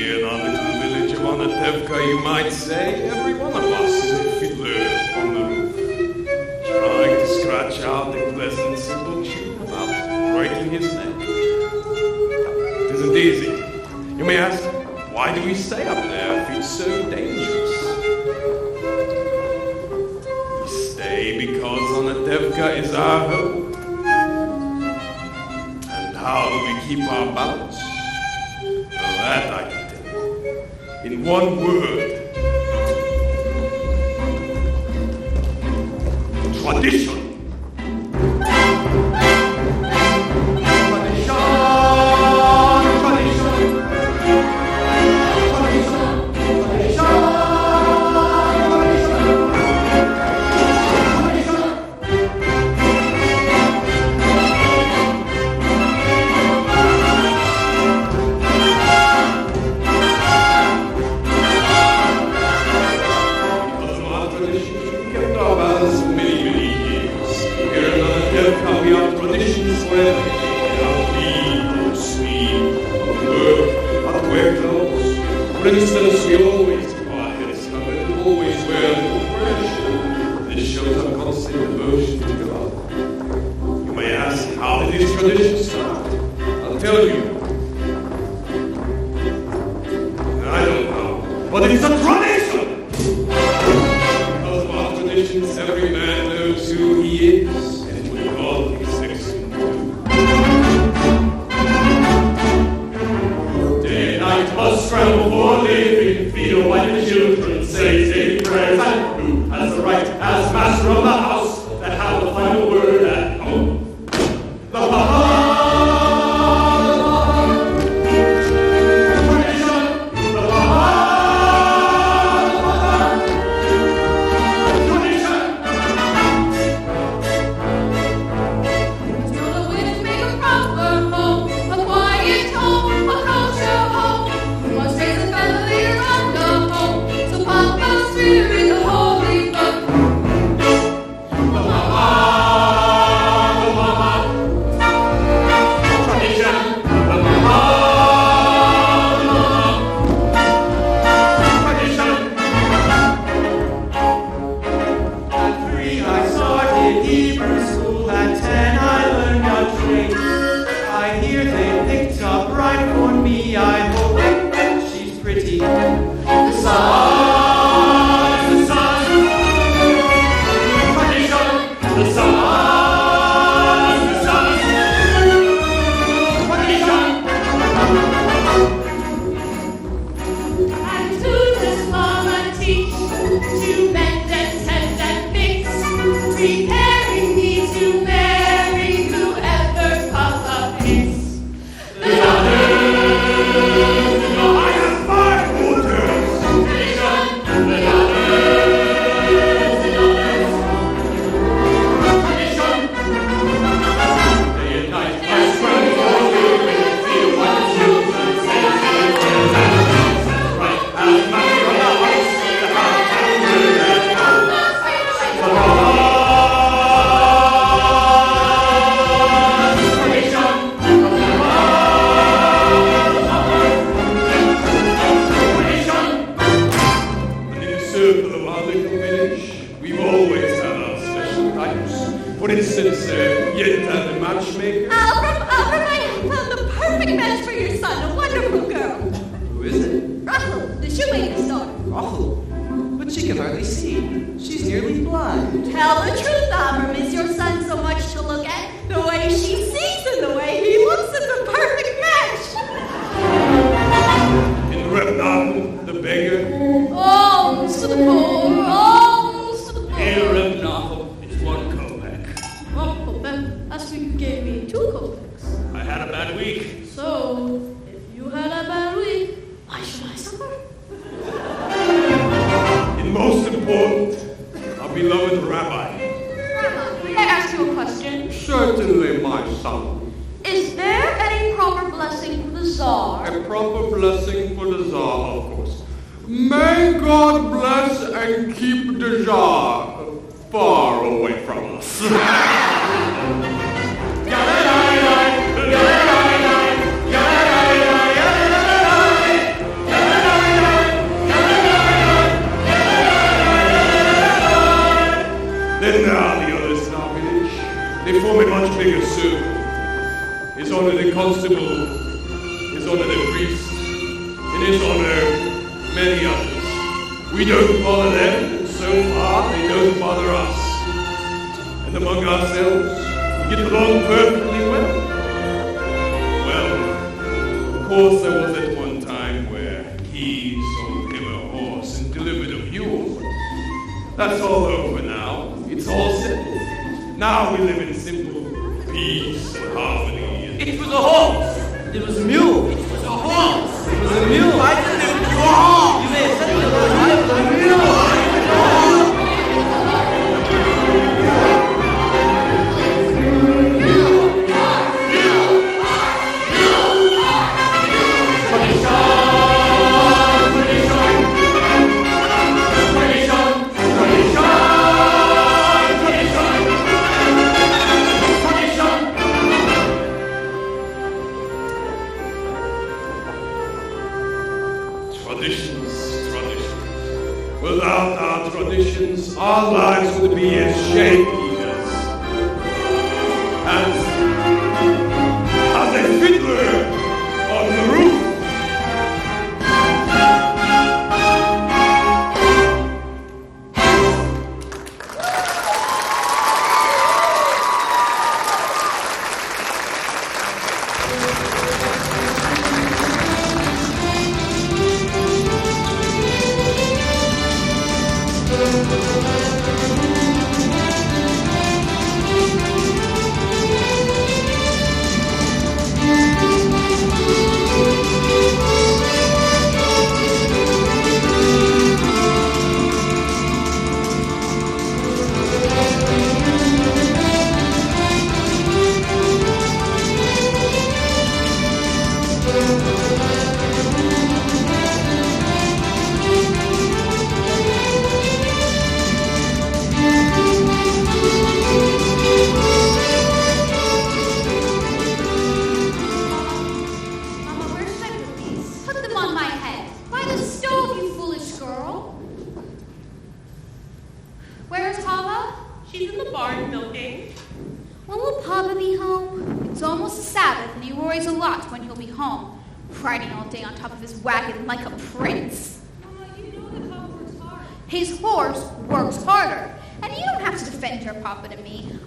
Here in our little village of Onatevka, you might say, every one of us is a fiddler on the roof, trying to scratch out a pleasant, simple tune without breaking his neck. It isn't easy. You may ask, why do we stay up there if it's so dangerous? We stay because Onatevka is our home. And how do we keep our balance? Well, that I can tell you. In one word. Tradition. For instance, we always keep our heads covered and always wear a little fresh. This shows our constant devotion to God. You may ask, how did this tradition start? I'll tell you. I don't know, but it's a tradition! Because of our traditions, every man knows who he is and what God expects him to do. Day and night must scramble for living, feed or wipe the children, say prayers, and who has the right, as master of the house, to have the final word at home? The tradition, the tradition. There's no other way to make a proper home, a quiet home, a kosher home. You must raise a family around the home, so Papa's spirit, the holy book. The mama, tradition, the mama, tradition. At 3 I started Hebrew school, at 10 I learned a trade. I hear they picked up right for me, I hope she's pretty. The sun, tradition, The sun, tradition. And to this mama teach, to mend and tend and fix, preparing me to marry whoever Papa picks. I have 5 daughters. Tradition, The tradition. Day and night I scramble for living, feel like children, say prayers, and right as master of the house, to have the word at home. The tradition. And in the circle of our little village, we've always had our special types. For instance, Yenta the matchmaker. Albert, I found the perfect match for your son, a wonderful girl. Who is it? Rachel, the shoemaker's daughter. Rachel. But she can hardly see. She's nearly blind. Tell the truth, Abram. Is your son so much to look at? The way she sees and the way he looks is a perfect match. In Rebnan, the beggar. Alms to the poor, alms to the poor. Here, Rebnan, it's 1 kopeck. Oh, Kopeck, last week you gave me 2 kopecks. I had a bad week. So, if you had a bad week, why should I suffer? And most important, our beloved rabbi. Grandma, may I ask you a question? Certainly, my son. Is there any proper blessing for the Tsar? A proper blessing for the Tsar, of course. May God bless and keep the Tsar far away from us. There's on earth many others. We don't bother them, and so far they don't bother us. And among ourselves, we get along perfectly well. Well, of course there was that one time where he sold him a horse and delivered a mule. That's all over now. It's all settled. Now we live in simple peace and harmony. It was a horse. It was a mule. It was a horse. It was a mule. I delivered you a horse. You may have said it was a mule. Without our traditions, our lives would be as shaky as a fiddler on the roof.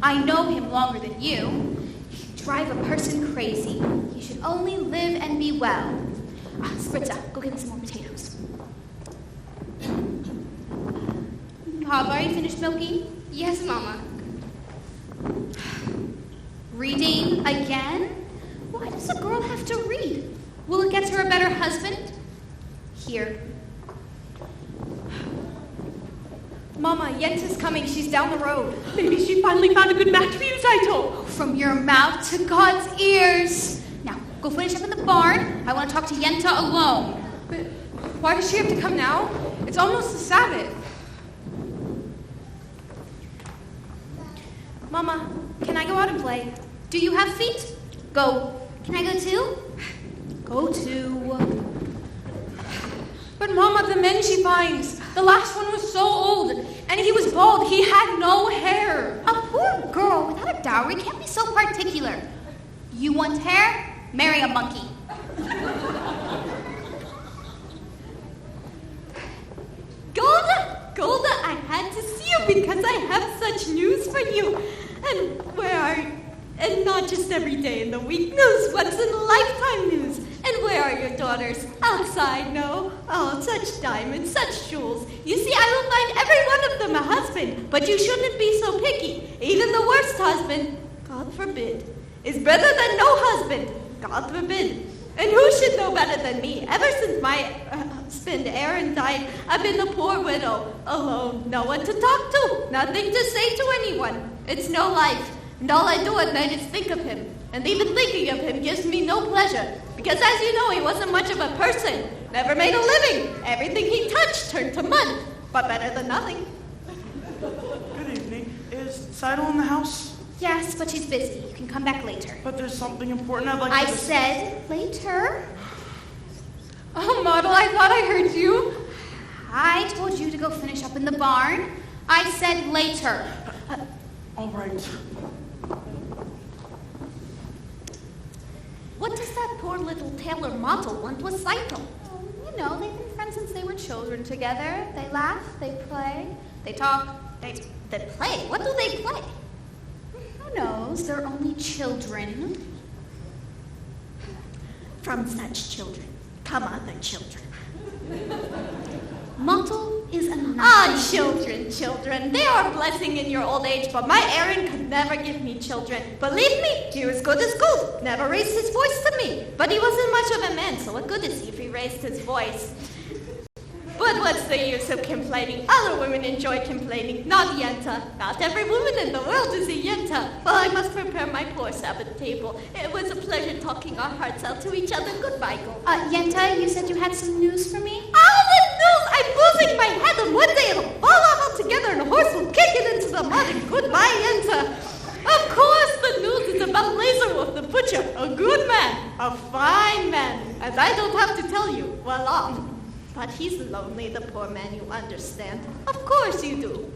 I know him longer than you. He'd drive a person crazy. He should only live and be well. Spritza, go get me some more potatoes. Papa, are you finished milking? Yes, Mama. Reading again? Why does a girl have to read? Will it get her a better husband? Here. Mama, Jens is coming. She's down the road. Maybe she finally found a good match for you, Saito. From your mouth to God's ears. Now, go finish up in the barn. I want to talk to Yenta alone. But why does she have to come now? It's almost the Sabbath. Mama, can I go out and play? Do you have feet? Go. Can I go too? Go too. But Mama, the men she finds, the last one was so old, and he was bald. He had no hair. A poor girl without a dowry can't be so particular. You want hair? Marry a monkey. Golda, I had to see you because I have such news for you. And where are you? And not just every day in the week news, what's in lifetime news? And where are your daughters? Outside, no. Oh, such diamonds, such jewels. You see, I will find every one of them a husband, but you shouldn't be so picky. Even the worst husband, God forbid, is better than no husband. God forbid. And who should know better than me? Ever since my husband, Aaron, died, I've been a poor widow, alone, no one to talk to, nothing to say to anyone. It's no life. And all I do at night is think of him. And even thinking of him gives me no pleasure. Because as you know, he wasn't much of a person. Never made a living. Everything he touched turned to mud. But better than nothing. Good evening. Is Saito in the house? Yes, but she's busy. You can come back later. But there's something important I'd like to... I said later. Oh, Model, I thought I heard you. I told you to go finish up in the barn. I said later. All right. What does that poor little tailor Model want with Saito? You You know, they've been friends since they were children together. They laugh, they play, they talk, they play. What do they play? Who knows? They're only children. From such children come other children. Mottle is a nice... Ah, children. They are a blessing in your old age, but my Aaron could never give me children. Believe me, he was good as gold. Never raised his voice to me. But he wasn't much of a man, so what good is he if he raised his voice? But what's the use of complaining? Other women enjoy complaining, not Yenta. Not every woman in the world is a Yenta. Well, I must prepare my poor Sabbath table. It was a pleasure talking our hearts out to each other. Goodbye, Gold. Yenta, you said you had some news for me? Oh, the news! I'm losing my head, and one day it'll fall off altogether, and a horse will kick it into the mud, and goodbye, Yenta. Of course, the news is about Laserwolf the Butcher, a good man, a fine man, and I don't have to tell you, well off. But he's lonely, the poor man, you understand. Of course you do.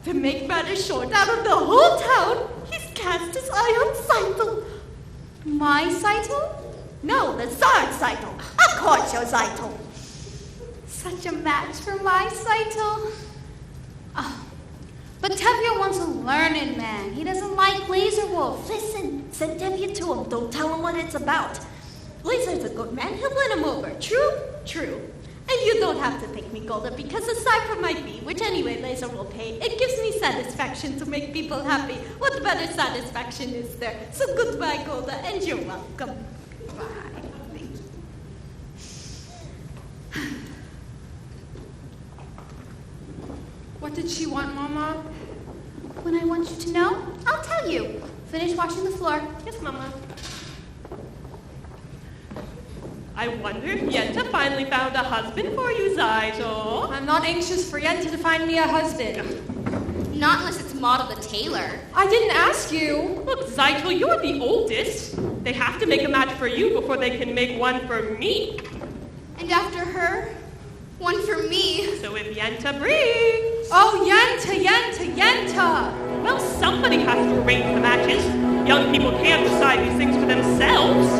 To make matters short, out of the whole town, he's cast his eye on Seitel. My Seitel? No, the Tsar's Seitel. Of course your Seitel. Such a match for my Seitel. Oh, but Tevye wants a learned man. He doesn't like Laserwolf. Listen, send Tevye to him. Don't tell him what it's about. Laser's a good man. He'll win him over. True? True. And you don't have to thank me, Golda, because aside from my fee, which anyway Laser will pay, it gives me satisfaction to make people happy. What better satisfaction is there? So goodbye, Golda, and you're welcome. Bye. Thank you. What did she want, Mama? When I want you to know, I'll tell you. Finish washing the floor. Yes, Mama. I wonder if Yenta finally found a husband for you, Zyto. I'm not anxious for Yenta to find me a husband. Not unless it's Model the tailor. I didn't ask you. Look, Zyto, you're the oldest. They have to make a match for you before they can make one for me. And after her, one for me. So if Yenta brings... Oh, Yenta! Well, somebody has to arrange the matches. Young people can't decide these things for themselves.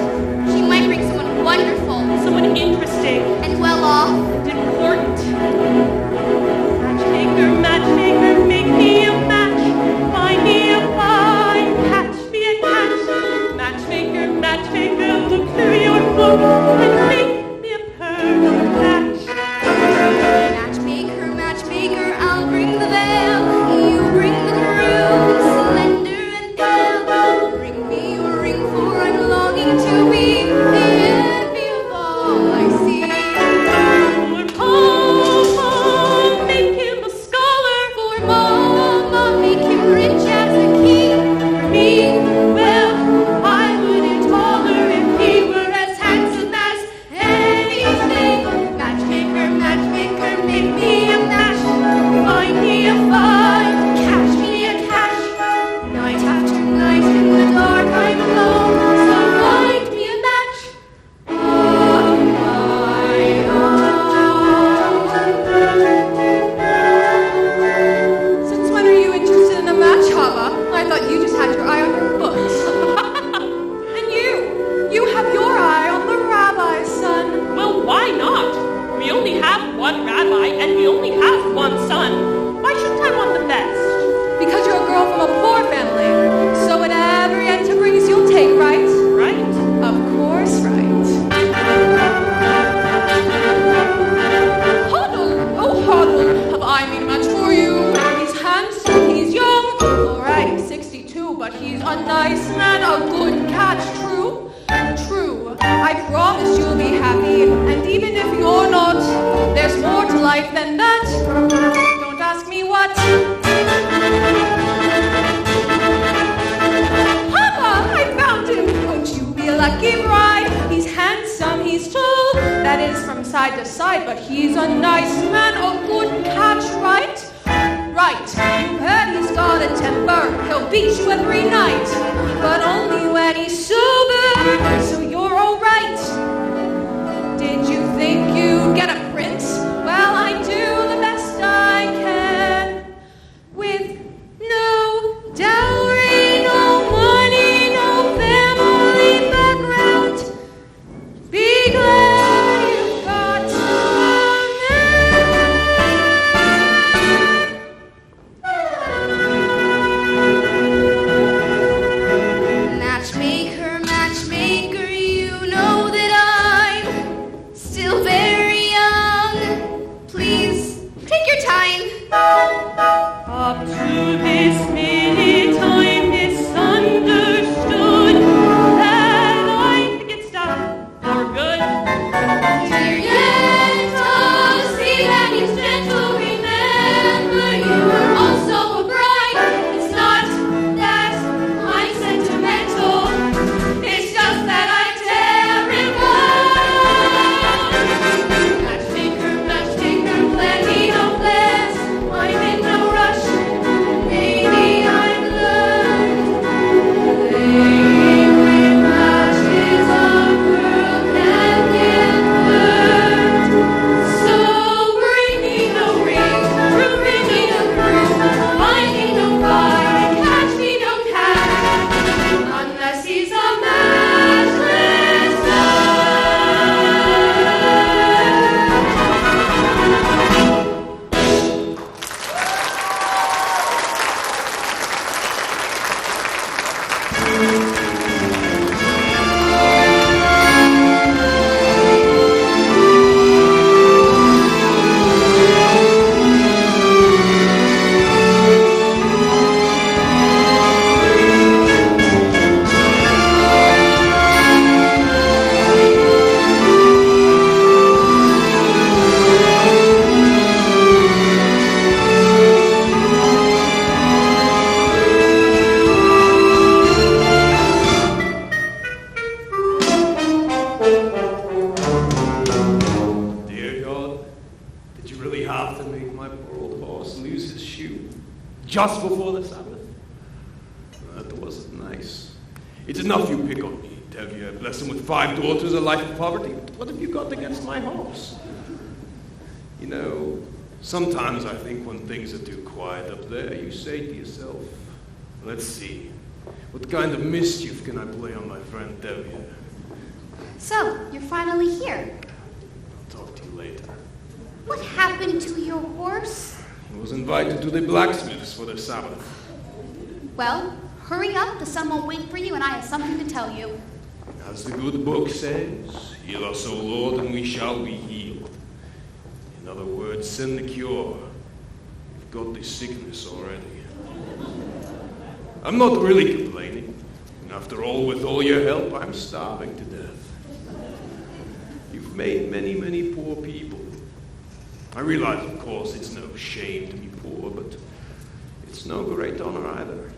She might bring someone wonderful. Someone interesting. And well off. And important. Matchmaker, make me a match. Find me a find. Catch me a catch. Matchmaker, look through your book and make me a perfect match. Matchmaker, I'll bring the veil. You bring the groom, slender and pale. Bring me a ring, for I'm longing to be the envy of all I see. For Papa, make him a scholar. For Mama, make him rich as a king. For me, well, I wouldn't taller if he were as handsome as anything. Matchmaker, make me a match. Find me a find, catch me a catch. Night after night in the dark I'm alone, so find me a match. Oh, my own. Since when are you interested in a match, Hava? I thought you just had your eye on your books. And you have your eye on the rabbi's son. Well, why not? We only have one rabbi and we only have one son. Why shouldn't I want the best? Because you're a girl from a poor family. So whatever Yenta brings, you'll take, right? Right? Of course, right. Huddle, have I made a match for you? He's handsome, he's young. Alright, he's 62, but he's a nice man, a good catch, true? True. I promise you'll be happy, and even if you're not, there's more to life than that. Don't ask me what. Papa, I found him. Won't you be a lucky bride? He's handsome, he's tall. That is from side to side, but he's a nice man, a good catch, right? Right. You heard he's got a temper. He'll beat you every night, but only when he's sober. So you're all right. Did you think you'd get a prince? Well, I do the best I can. With no dowry, no money, no family background. Be glad you've got just before the Sabbath. That wasn't nice. It's enough you pick on me, Tevye, bless him with 5 daughters, a life of poverty. What have you got against my hopes? You know, sometimes I think when things are too quiet up there, you say to yourself, let's see, what kind of mischief can I play on my friend Tevye? So, you're finally here. I'll talk to you later. What happened to your horse? I was invited to the blacksmiths for their Sabbath. Well, hurry up, the sun won't wait for you, and I have something to tell you. As the good book says, heal us, O Lord, and we shall be healed. In other words, send the cure. We've got this sickness already. I'm not really complaining. After all, with all your help, I'm starving to death. You've made many, many poor people. I realize, of course, it's no shame to be poor, but it's no great honor either.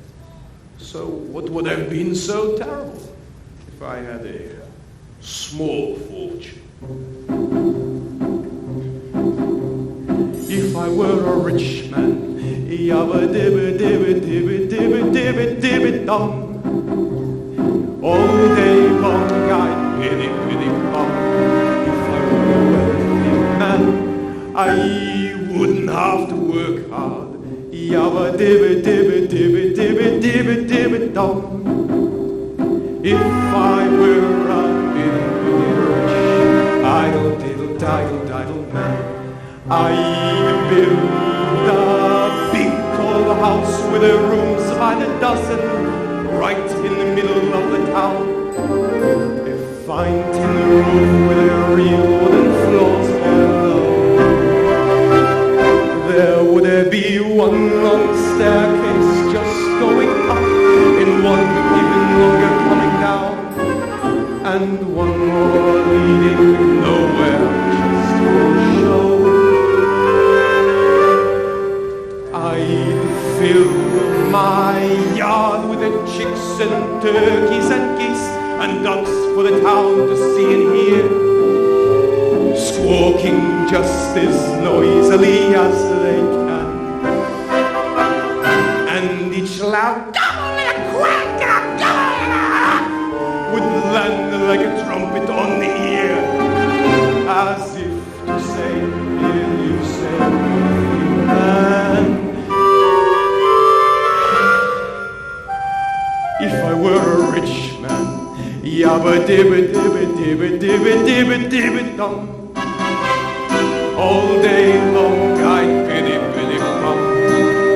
So what would have been so terrible if I had a small fortune? If I were a rich man, yabba dibba dibba dibba dibba dibba dibba dum. All day long I'd pity pity bum. If I were a wealthy man, I wouldn't have to work hard. Yabba dibba dibba dibba dibba dibba dibba dum. If I were a bitty rich, idle diddle diddle diddle man, I'd build a big tall house with the rooms by the dozen, right in the middle of the town. A fine tin roof with a real wooden floors below. There would be one long staircase just going up, and one even longer coming down, and one more leading nowhere, just for show. I'd fill my yard with the chicks and turkeys and geese and ducks for the town to see and hear, squawking just as noisily as they can. And each loud would land like a trumpet on the ear, as if to say, "Will you save me, man?" If I were a rich man, yabba dibba dibba dibba dibba dibba dibba dum. All day long I'd pity pity bum.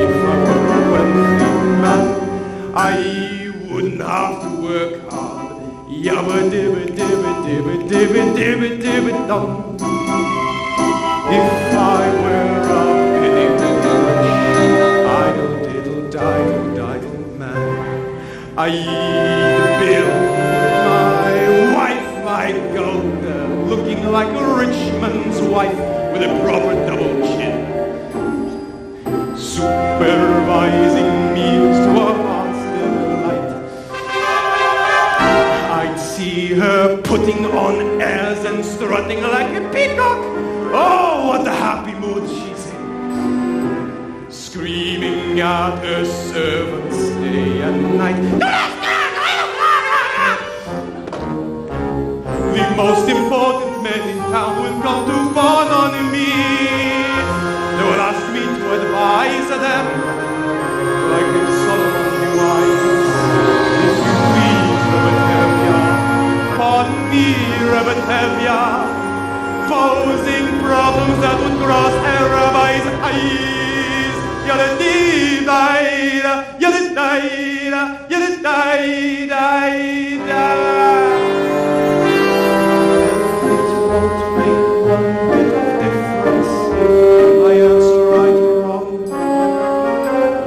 If I were a wealthy man, I wouldn't have to work hard. Yabba dibba dibba dibba dibba dibba dibba dum. If I were a bitty rich, idle diddle diddle diddle man, I'd build my wife, I'd go there, looking like a rich man's wife with a proper double chin, supervising meals to her heart's delight. I'd see her putting on airs and strutting like a peacock. Oh, what a happy mood she's in, screaming at her servants day and night. The most important men in town will come to fawn on me. They will ask me to advise them, like in Solomon the wise. If you please, Rebetevia, pardon me, Rebetevia, posing problems that would cross a rabbi's eyes. Yada-dee-da-da, yada-da-da, yada-da-da-da. Won't make one bit of difference if I answer right or wrong.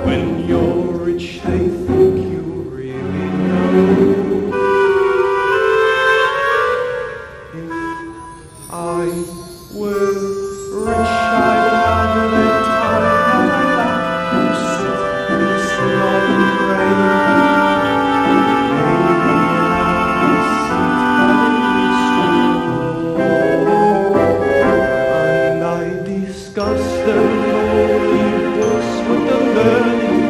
When you're rich, they think you really know. If I were rich, I'd have the time to sit and smile and pray. Discuss the lonely books with the learned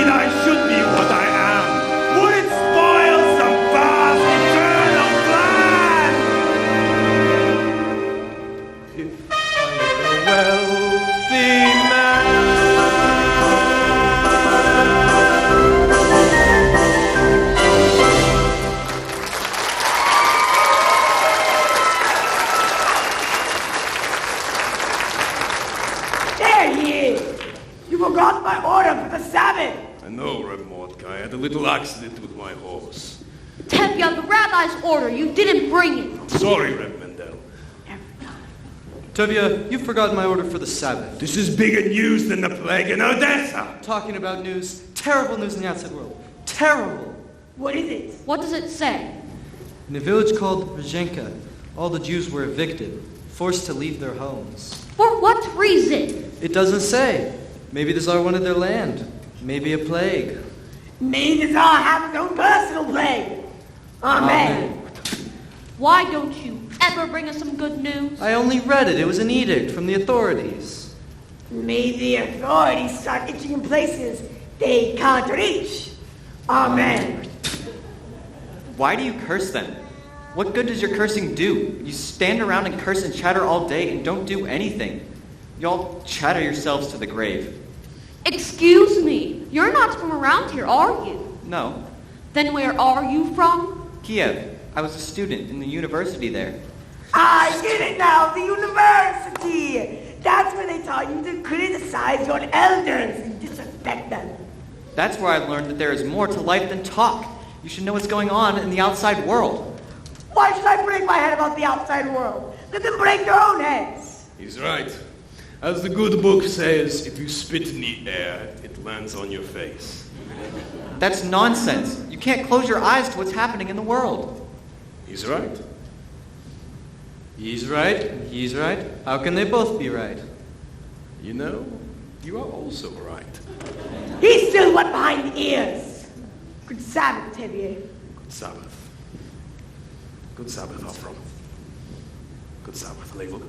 indeed I should be what I am, would it spoil some vast eternal plan? If I were a wealthy man. There he is! You forgot my order for the Sabbath! I know, Reb Mordecai. I had a little accident with my horse. Tevye, the rabbi's order. You didn't bring it. Sorry, Reb Mendel. Tevye, you've forgotten my order for the Sabbath. This is bigger news than the plague in Odessa. Talking about news, terrible news in the outside world. Terrible! What is it? What does it say? In a village called Rzhenka, all the Jews were evicted, forced to leave their homes. For what reason? It doesn't say. Maybe the Tsar wanted their land. Maybe a plague. May the Tsar have his own personal plague! Amen. Why don't you ever bring us some good news? I only read it. It was an edict from the authorities. May the authorities start itching in places they can't reach. Amen. Why do you curse them? What good does your cursing do? You stand around and curse and chatter all day and don't do anything. You all chatter yourselves to the grave. Excuse me. You're not from around here, are you? No. Then where are you from? Kiev. I was a student in the university there. I get it now, the university! That's where they taught you to criticize your elders and disrespect them. That's where I learned that there is more to life than talk. You should know what's going on in the outside world. Why should I break my head about the outside world? Let them break their own heads. He's right. As the good book says, if you spit in the air, it lands on your face. That's nonsense. You can't close your eyes to what's happening in the world. He's right. He's right, and he's right. How can they both be right? You know, you are also right. He's still wet behind the ears. Good Sabbath, Tevye. Good Sabbath. Good Sabbath, Avram. Good Sabbath, Level.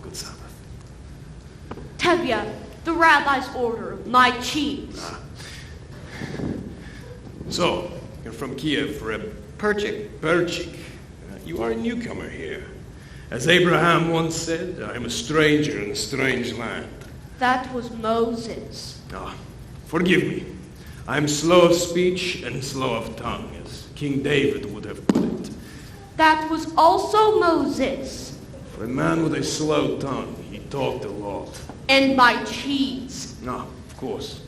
Good Sabbath. Tevye, the rabbi's order. My cheese. So, you're from Kiev, Reb Perchik. Perchik. You are a newcomer here. As Abraham once said, I am a stranger in a strange land. That was Moses. Forgive me. I am slow of speech and slow of tongue, as King David would have put it. That was also Moses. For a man with a slow tongue, he talked a lot. And my cheese. Of course.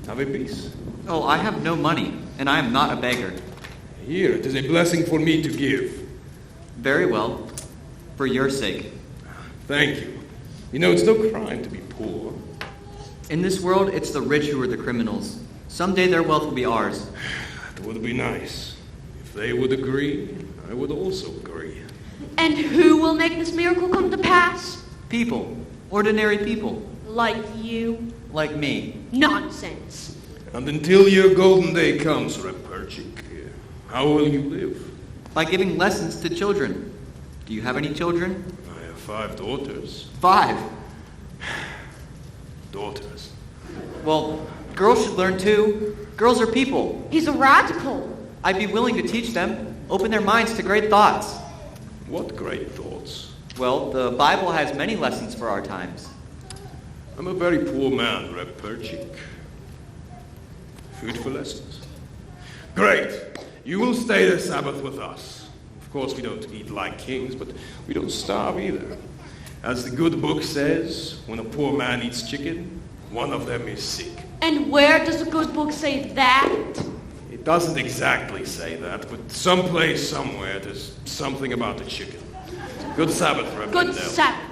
Have a piece. Oh, I have no money, and I am not a beggar. Here, it is a blessing for me to give. Very well. For your sake. Thank you. You know, it's no crime to be poor. In this world, it's the rich who are the criminals. Someday their wealth will be ours. That would be nice. If they would agree, I would also agree. And who will make this miracle come to pass? People. Ordinary people. Like you? Like me. Nonsense. And until your golden day comes, Reb Perchik, how will you live? By giving lessons to children. Do you have any children? I have 5 daughters. 5. Daughters. Well, girls should learn too. Girls are people. He's a radical. I'd be willing to teach them, open their minds to great thoughts. What great thoughts? Well, the Bible has many lessons for our times. I'm a very poor man, Reb Perchik. Food for lessons. Great. You will stay the Sabbath with us. Of course, we don't eat like kings, but we don't starve either. As the good book says, when a poor man eats chicken, one of them is sick. And where does the good book say that? It doesn't exactly say that, but someplace, somewhere, there's something about the chicken. Good Sabbath, Reb Good Mendel. Sabbath.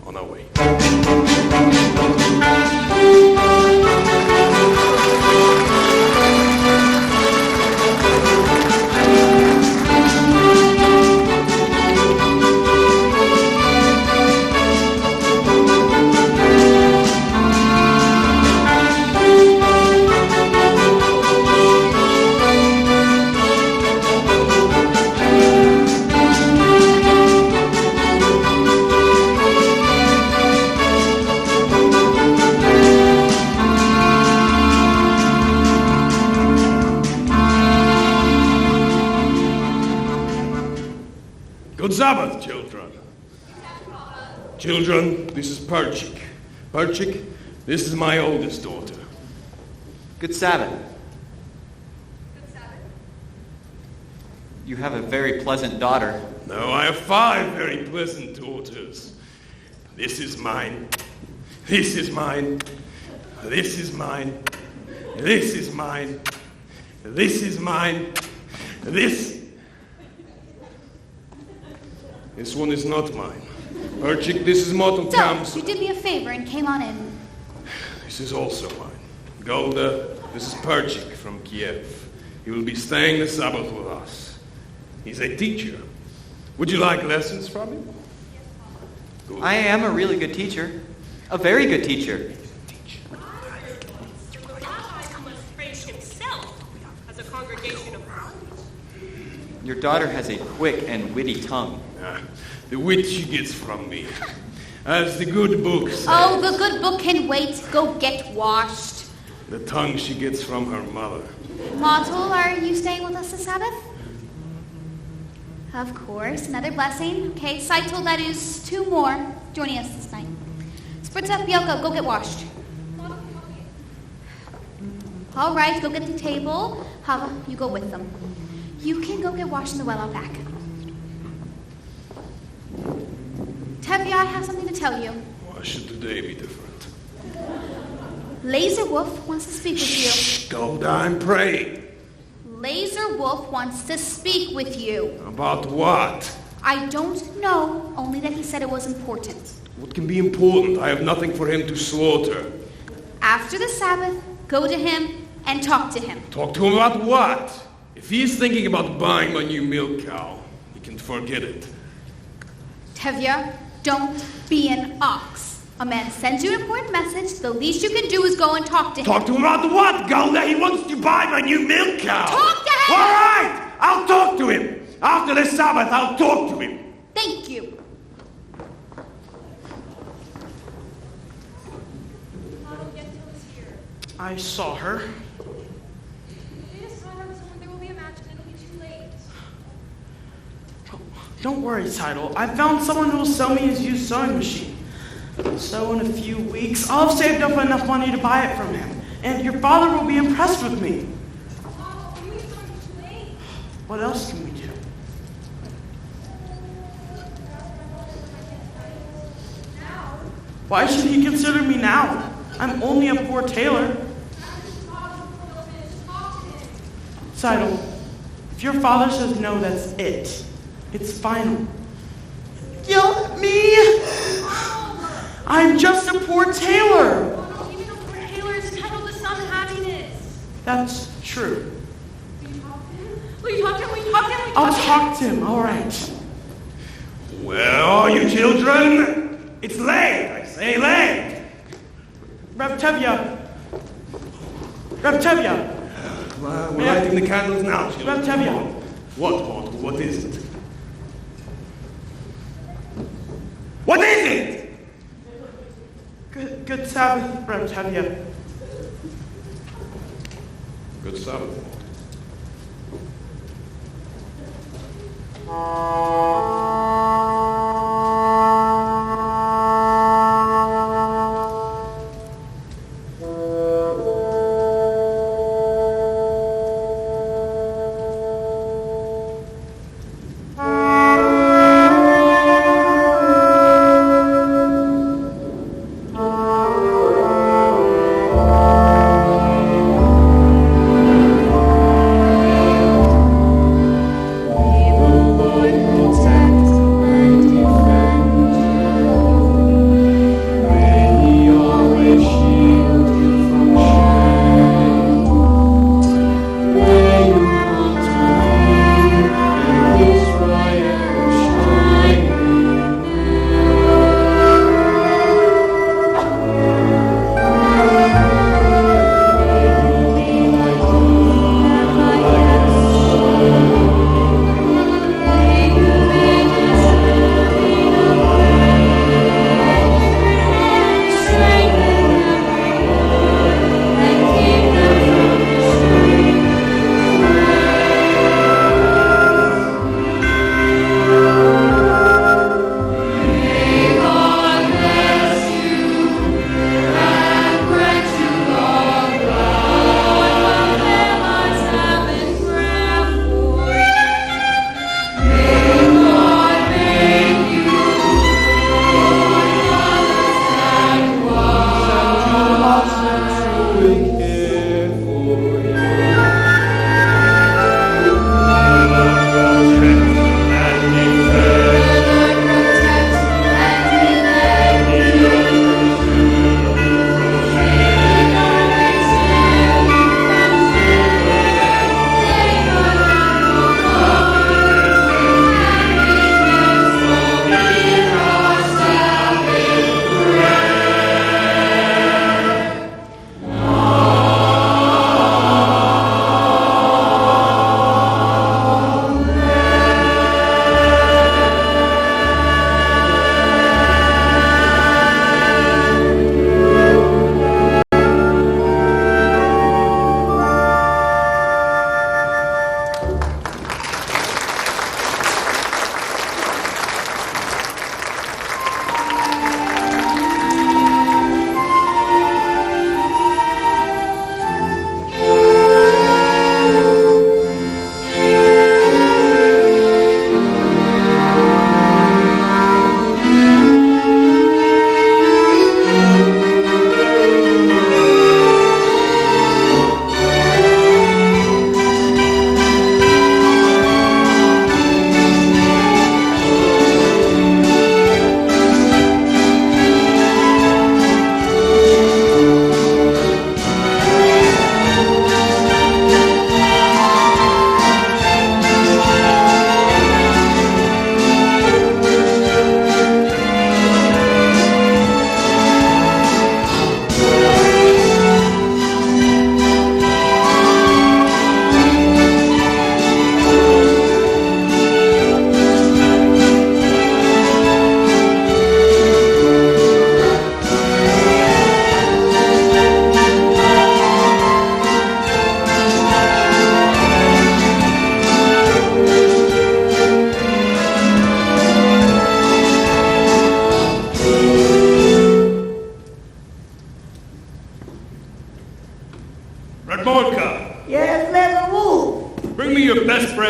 On our way. Children, this is Perchik. Perchik, this is my oldest daughter. Good Sabbath. Good Sabbath. You have a very pleasant daughter. No, I have 5 very pleasant daughters. This is mine. This is mine. This is mine. This is mine. This is mine. This one is not mine. Perchik, this is Mortal So, Camps. you did me a favor and came on in. This is also mine. Golda, this is Perchik from Kiev. He will be staying the Sabbath with us. He's a teacher. Would you like lessons from him? Good. I am a really good teacher. A very good teacher. The rabbi must praise himself as a congregation of Your daughter has a quick and witty tongue. The wit she gets from me. As the good book says. Oh, the good book can wait. Go get washed. The tongue she gets from her mother. Motul, are you staying with us this Sabbath? Of course. Another blessing. Okay, Saitul, that is 2 more joining us this night. Spritza, Bielko, go get washed. All right, go get the table. Hava, you go with them. You can go get washed in the well out back. Tevye, I have something to tell you. Why should today be different? Laser Wolf wants to speak with Shh, Golda, I'm praying. you. Laser Wolf wants to speak with you. About what? I don't know, only that he said it was important. What can be important? I have nothing for him to slaughter. After the Sabbath, go to him and talk to him. Talk to him about what? If he is thinking about buying my new milk cow, he can forget it. Tevye, don't be an ox. A man sends you an important message. The least you can do is go and talk to him. Talk to him about what, Golda? He wants to buy my new milk cow. Talk to him! All right, I'll talk to him. After the Sabbath, I'll talk to him. Thank you. I saw her. There will be a match and it'll be too late. Don't worry, Tidal. I found someone who will sell me his used sewing machine. So in a few weeks, I'll have saved up enough money to buy it from him. And your father will be impressed with me. What else can we do? Why should he consider me now? I'm only a poor tailor. Seidel, if your father says no, that's it. It's final. Yell at me! I'm just a poor tailor. Even a poor tailor is entitled to some happiness. That's true. Will you talk to him? Will you talk to him? I'll talk to him, all right. Where are you children? It's late, I say late. Reb Tevye. Reb Tevye. We're lighting the candles now, children. Reb Tevye. What is it? What is it? Good Sabbath, Reb Tevye. Good Sabbath. May the Lord protect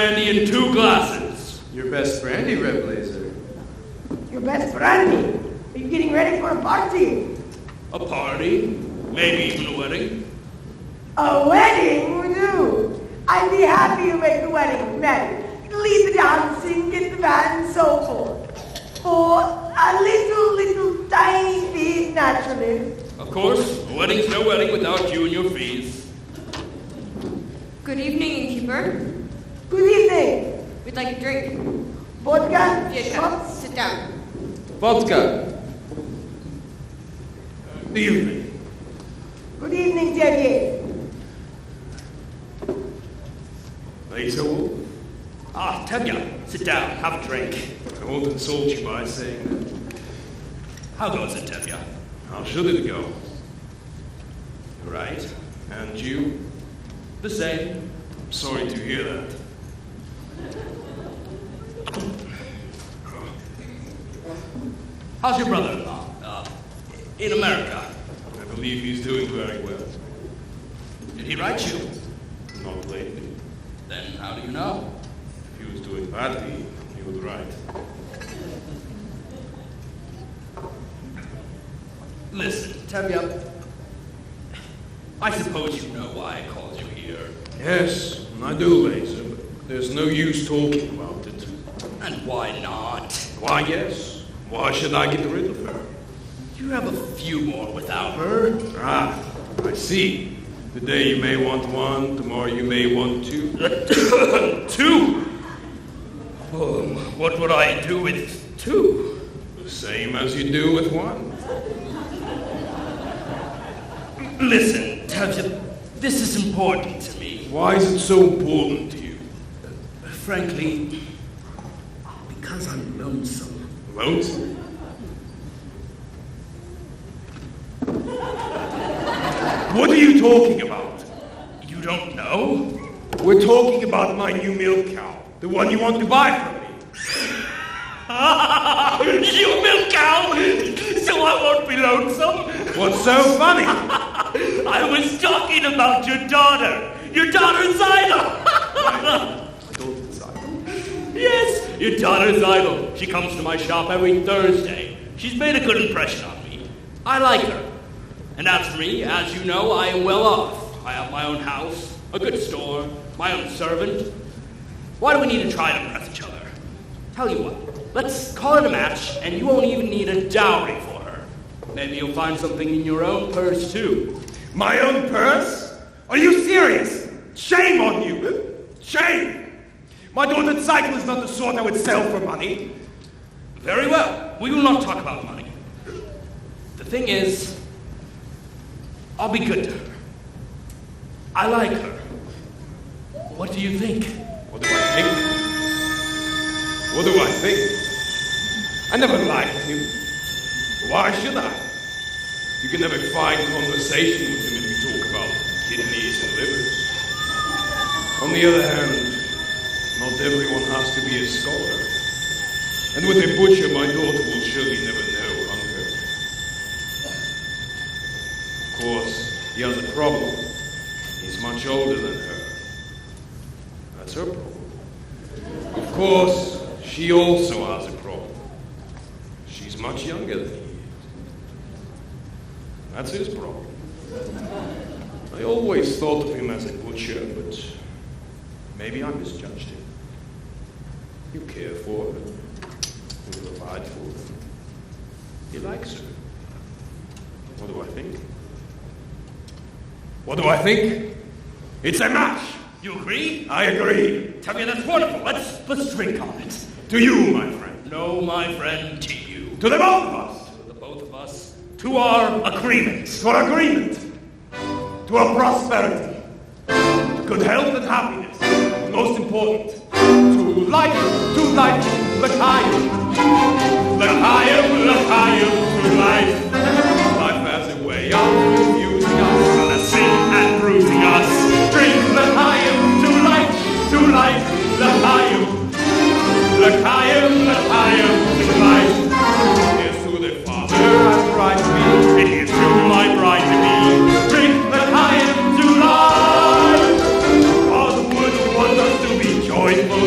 brandy in 2 glasses. Your best brandy, Red Blazer. Your best brandy. Are you getting ready for a party? A party, maybe even a wedding. A wedding would do. I'd be happy to make the wedding ready. Lead the dancing, get the band, and so forth. For a little tiny fee, naturally. Of course, a wedding's no wedding without you and your fees. Good evening, innkeeper. Good evening. We'd like a drink. Vodka? Vodka. Shots? Sit down. Vodka. The evening. Good evening, Devier. Later, Wolf. Ah, Tevye, sit down, have a drink. I won't insult you by saying that. How goes it, Tevye? How should it go? Right. And you? The same. I'm sorry to hear that. How's your brother-in-law? In America? I believe he's doing very well. Did he write you? Not lately. Then how do you know? If he was doing badly, he would write. Listen, Tevye, I suppose you know why I called you here. Yes, I do, Laser, but there's no use talking about it. And why not? Why, yes. Why should I get rid of her? You have a few more without her. Ah, I see. Today you may want 1, tomorrow you may want 2. 2? Oh, what would I do with 2? The same as you do with 1. Listen, Tevye, this is important to me. Why is it so important to you? Frankly, because I'm lonesome. Lonesome? What are you talking about? You don't know? We're talking about my new milk cow. The one you want to buy from me. You milk cow! So I won't be lonesome? What's so funny? I was talking about your daughter. Your daughter Zyla. Yes, your daughter Zyla. She comes to my shop every Thursday. She's made a good impression on me. I like her. And as for me, as you know, I am well off. I have my own house, a good store, my own servant. Why do we need to try to impress each other? Tell you what, let's call it a match, and you won't even need a dowry for her. Maybe you'll find something in your own purse, too. My own purse? Are you serious? Shame on you! Shame! My daughter's cycle is not the sort I would sell for money. Very well. We will not talk about money. The thing is, I'll be good to her. I like her. What do you think? What do I think? What do I think? I never liked him. Why should I? You can never find conversation with him if you talk about kidneys and livers. On the other hand, not everyone has to be a scholar. And with a butcher, my daughter will surely never know hunger. Of course, he has a problem. He's much older than her. That's her problem. Of course, she also has a problem. She's much younger than he is. That's his problem. I always thought of him as a butcher, but maybe I misjudged him. You care for her. You provide for her. He likes her. What do I think? What do I think? It's a match! You agree? I agree. Tell me that's wonderful. Let's drink on it. To you, my friend. No, my friend, to you. To the both of us. To the both of us. To our agreement. To our agreement. To our prosperity. Good health and happiness. And most important, to life, l'chaim. L'chaim, to life. Life has a way of confusing us. Menacing and bruising us. Drink l'chaim, to life, l'chaim. L'chaim, to life. Here's to the Father and bride to be. And here's to my bride to be. Drink l'chaim, to life. God would want us to be joyful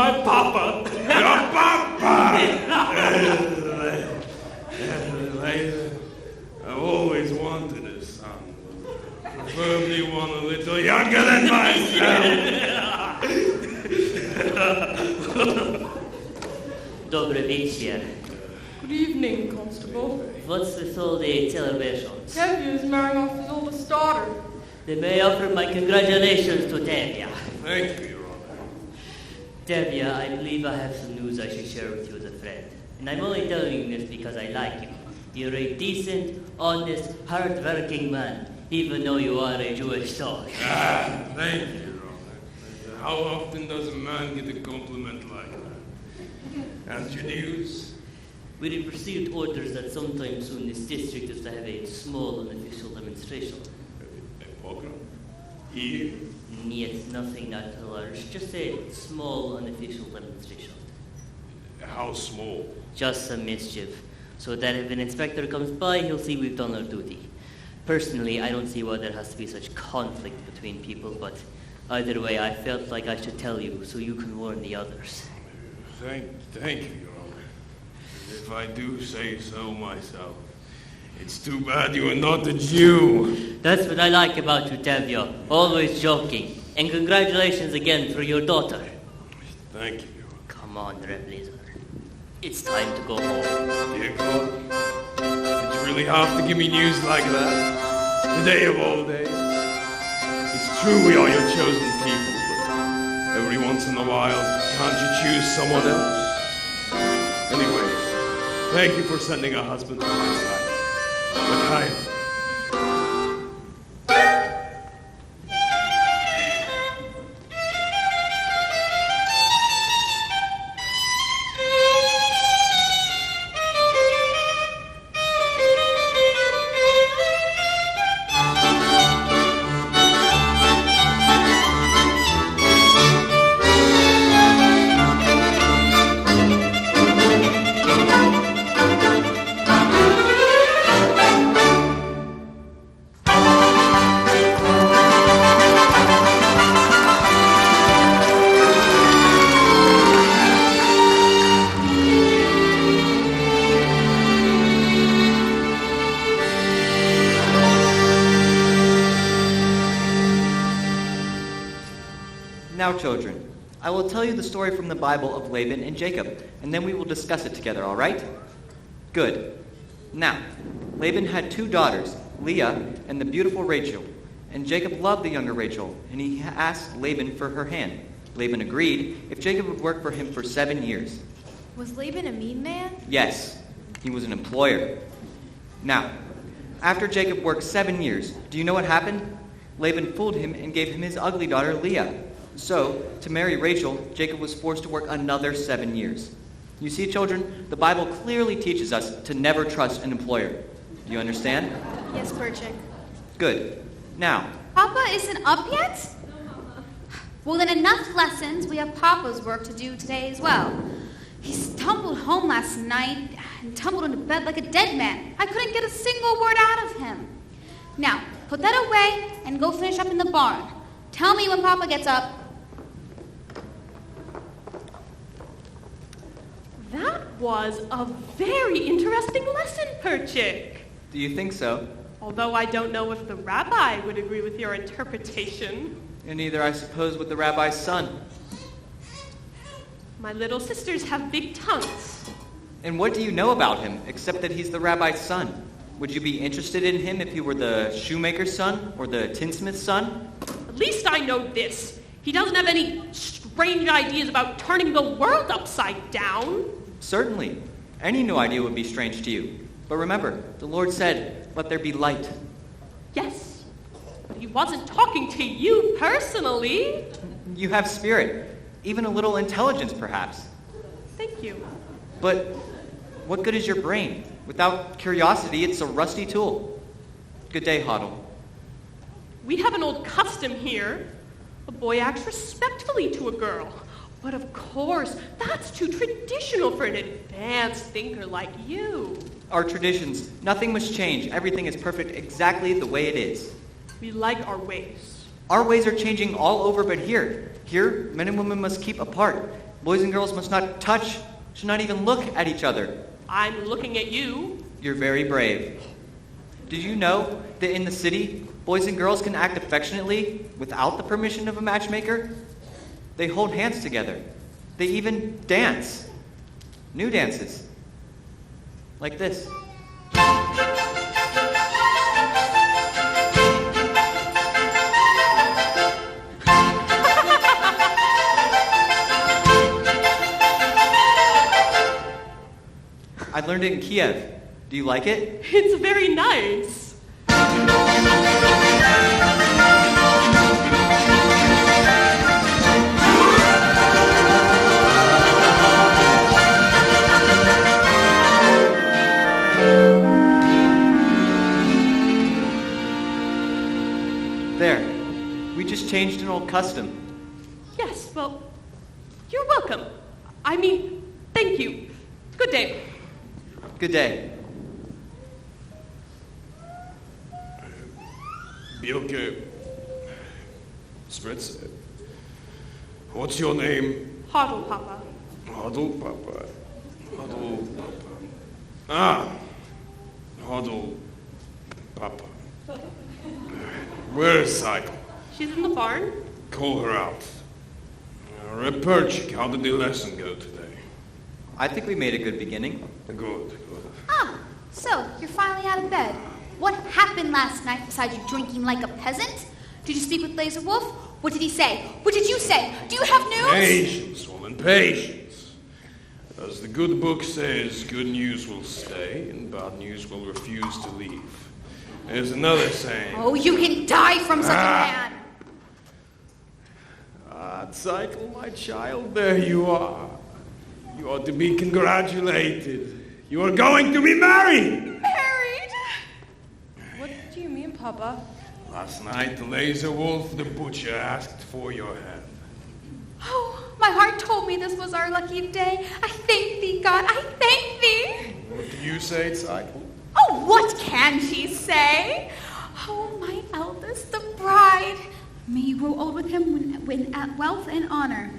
my papa. Your papa! I've always wanted a son. Preferably one a little younger than myself. Dobry wieczór. Good evening, Constable. What's with all the celebrations? Tevye is marrying off his oldest daughter. They may offer my congratulations to Tevye. Thank you, Your Honor. Tevye, I believe I have some news I should share with you as a friend. And I'm only telling you this because I like you. You're a decent, honest, hard-working man, even though you are a Jewish dog. Thank you, Your Honor. How often does a man get a compliment like that? And your news? We have received orders that sometime soon this district is to have a small unofficial demonstration. A pogrom? Here? Yet nothing that large, just a small unofficial demonstration. How small? Just some mischief, so that if an inspector comes by, he'll see we've done our duty. Personally, I don't see why there has to be such conflict between people, but either way, I felt like I should tell you so you can warn the others. Thank you, Your Honor. If I do say so myself. It's too bad you are not a Jew. That's what I like about you, Tevye. Always joking. And congratulations again for your daughter. Thank you. Come on, Reblazer. It's time to go home. Dear God, did you really have to give me news like that? Today of all days? It's true we are your chosen people, but every once in a while, can't you choose someone else? Anyway, thank you for sending a husband to my side. L'chaim. Now, children, I will tell you the story from the Bible of Laban and Jacob, and then we will discuss it together, all right? Good. Now, Laban had 2 daughters, Leah and the beautiful Rachel. And Jacob loved the younger Rachel, and he asked Laban for her hand. Laban agreed if Jacob would work for him for 7 years. Was Laban a mean man? Yes, he was an employer. Now, after Jacob worked 7 years, do you know what happened? Laban fooled him and gave him his ugly daughter Leah. So, to marry Rachel, Jacob was forced to work another 7 years. You see, children, the Bible clearly teaches us to never trust an employer. Do you understand? Yes, Berchick. Good. Now, Papa isn't up yet? Well, then enough lessons. We have Papa's work to do today as well. He stumbled home last night and tumbled into bed like a dead man. I couldn't get a single word out of him. Now, put that away and go finish up in the barn. Tell me when Papa gets up. That was a very interesting lesson, Perchik. do you think so? Although I don't know if the rabbi would agree with your interpretation. And neither, I suppose, with the rabbi's son. My little sisters have big tongues. And what do you know about him, except that he's the rabbi's son? Would you be interested in him if he were the shoemaker's son or the tinsmith's son? At least I know this. He doesn't have any strange ideas about turning the world upside down. Certainly. Any new idea would be strange to you. But remember, the Lord said, "Let there be light." Yes, but he wasn't talking to you personally. You have spirit, even a little intelligence, perhaps. Thank you. But what good is your brain? Without curiosity, it's a rusty tool. Good day, Hoddle. We have an old custom here. A boy acts respectfully to a girl. But of course, that's too traditional for an advanced thinker like you. Our traditions, nothing must change. Everything is perfect exactly the way it is. We like our ways. Our ways are changing all over but here. Here, men and women must keep apart. Boys and girls must not touch, should not even look at each other. I'm looking at you. You're very brave. Did you know that in the city, boys and girls can act affectionately without the permission of a matchmaker? They hold hands together. They even dance. New dances. Like this. I learned it in Kiev. Do you like it? It's very nice. There. We just changed an old custom. Yes, well, you're welcome. I mean, thank you. Good day. Good day. Bielke, Spritz, what's your name? Huddle, Papa. Huddle Papa. Huddle Papa. Ah, Huddle Papa. Where's Cycle? She's in the barn. Call her out. Reperchik, how did the lesson go today? I think we made a good beginning. Good. Ah, so you're finally out of bed. What happened last night besides you drinking like a peasant? Did you speak with Laser Wolf? What did he say? What did you say? Do you have news? Patience, woman, patience. As the good book says, good news will stay and bad news will refuse to leave. There's another saying. Oh, you can die from such a man. Cycle, my child, there you are. You ought to be congratulated. You are going to be married! Married? What do you mean, Papa? Last night, the Laser Wolf, the butcher, asked for your hand. Oh, my heart told me this was our lucky day. I thank thee, God. I thank thee. What do you say, Cycle? Oh, what can she say? Oh, my eldest, the bride. May you grow old with him when at wealth and honor.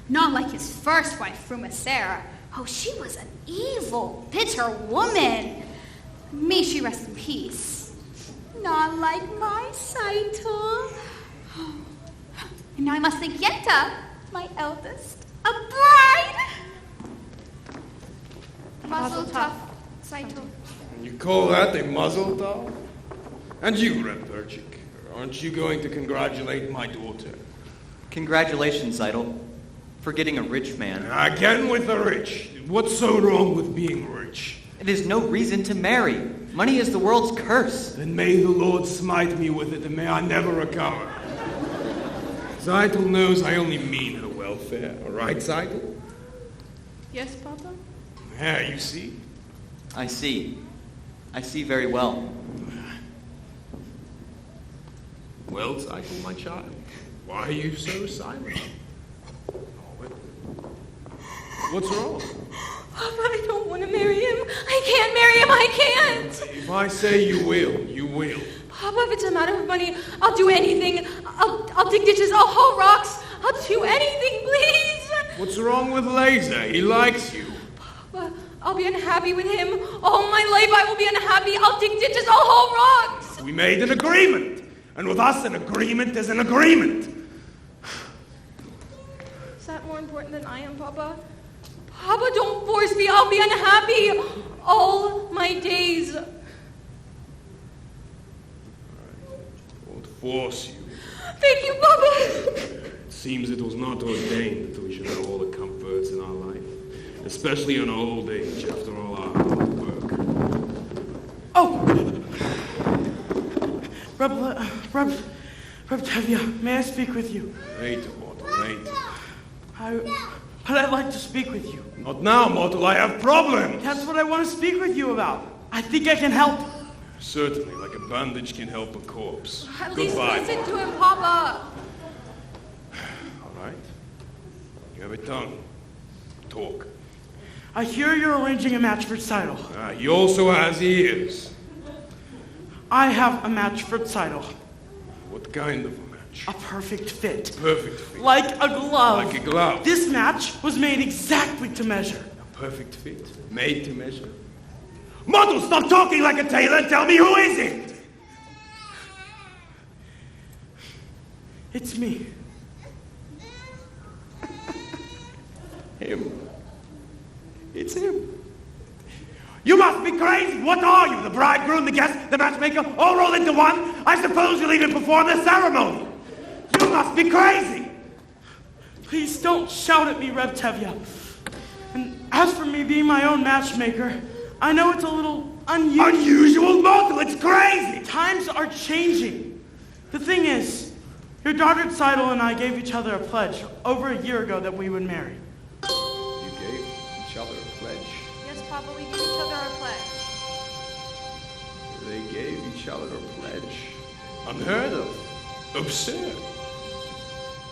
Not like his first wife, Frumacera. Oh, she was an evil, bitter woman. May she rest in peace. Not like my Saito. And now I must thank Yenta, my eldest, a bride. Mazel tov, Saito. You call that a muzzle tov? And you, Reperchik, aren't you going to congratulate my daughter? Congratulations, Idol, for getting a rich man. Again with the rich. What's so wrong with being rich? It is no reason to marry. Money is the world's curse. Then may the Lord smite me with it, and may I never recover. Zeitel knows I only mean her welfare. All right, Zeitel? Yes, Papa? Yeah, you see? I see. I see very well. Well, Zeitel, my child, why are you so silent? What's wrong? Papa, I don't want to marry him. I can't marry him. I can't. If I say you will, you will. Papa, if it's a matter of money, I'll do anything. I'll dig ditches. I'll haul rocks. I'll do anything, please. What's wrong with Laser? He likes you. Papa, I'll be unhappy with him. All my life I will be unhappy. I'll dig ditches. I'll haul rocks. We made an agreement. And with us, an agreement is an agreement. Is that more important than I am, Papa? Papa, don't force me. I'll be unhappy all my days. Won't force you. Thank you, Papa. It seems it was not ordained that we should have all the comforts in our life, especially in our old age after all our hard work. Oh! Reb Tevya, may I speak with you? Later, Mortal, later. But I'd like to speak with you. Not now, Mortal, I have problems. That's what I want to speak with you about. I think I can help. Certainly, like a bandage can help a corpse. At least Goodbye. listen to him, Papa. All right. You have a tongue. Talk. I hear you're arranging a match for Seidel. He also has ears. I have a match for Seidel. What kind of a match? match? A perfect fit. Perfect fit. Like a glove. Like a glove. This match was made exactly to measure. A perfect fit. Made to measure. Model, stop talking like a tailor and tell me who is it? It's me. Him. It's him. You must be crazy. What are you? The bridegroom, the guest, the matchmaker, all rolled into one? I suppose you'll even perform the ceremony. You must be crazy. Please don't shout at me, Reb Tevye. And as for me being my own matchmaker, I know it's a little unusual. Unusual, mortal, it's crazy. Times are changing. The thing is, your daughter Seidel and I gave each other a pledge over a year ago that we would marry. You gave each other a pledge. Yes, Papa, we gave each other a pledge. They gave each other a pledge. Unheard of. Absurd.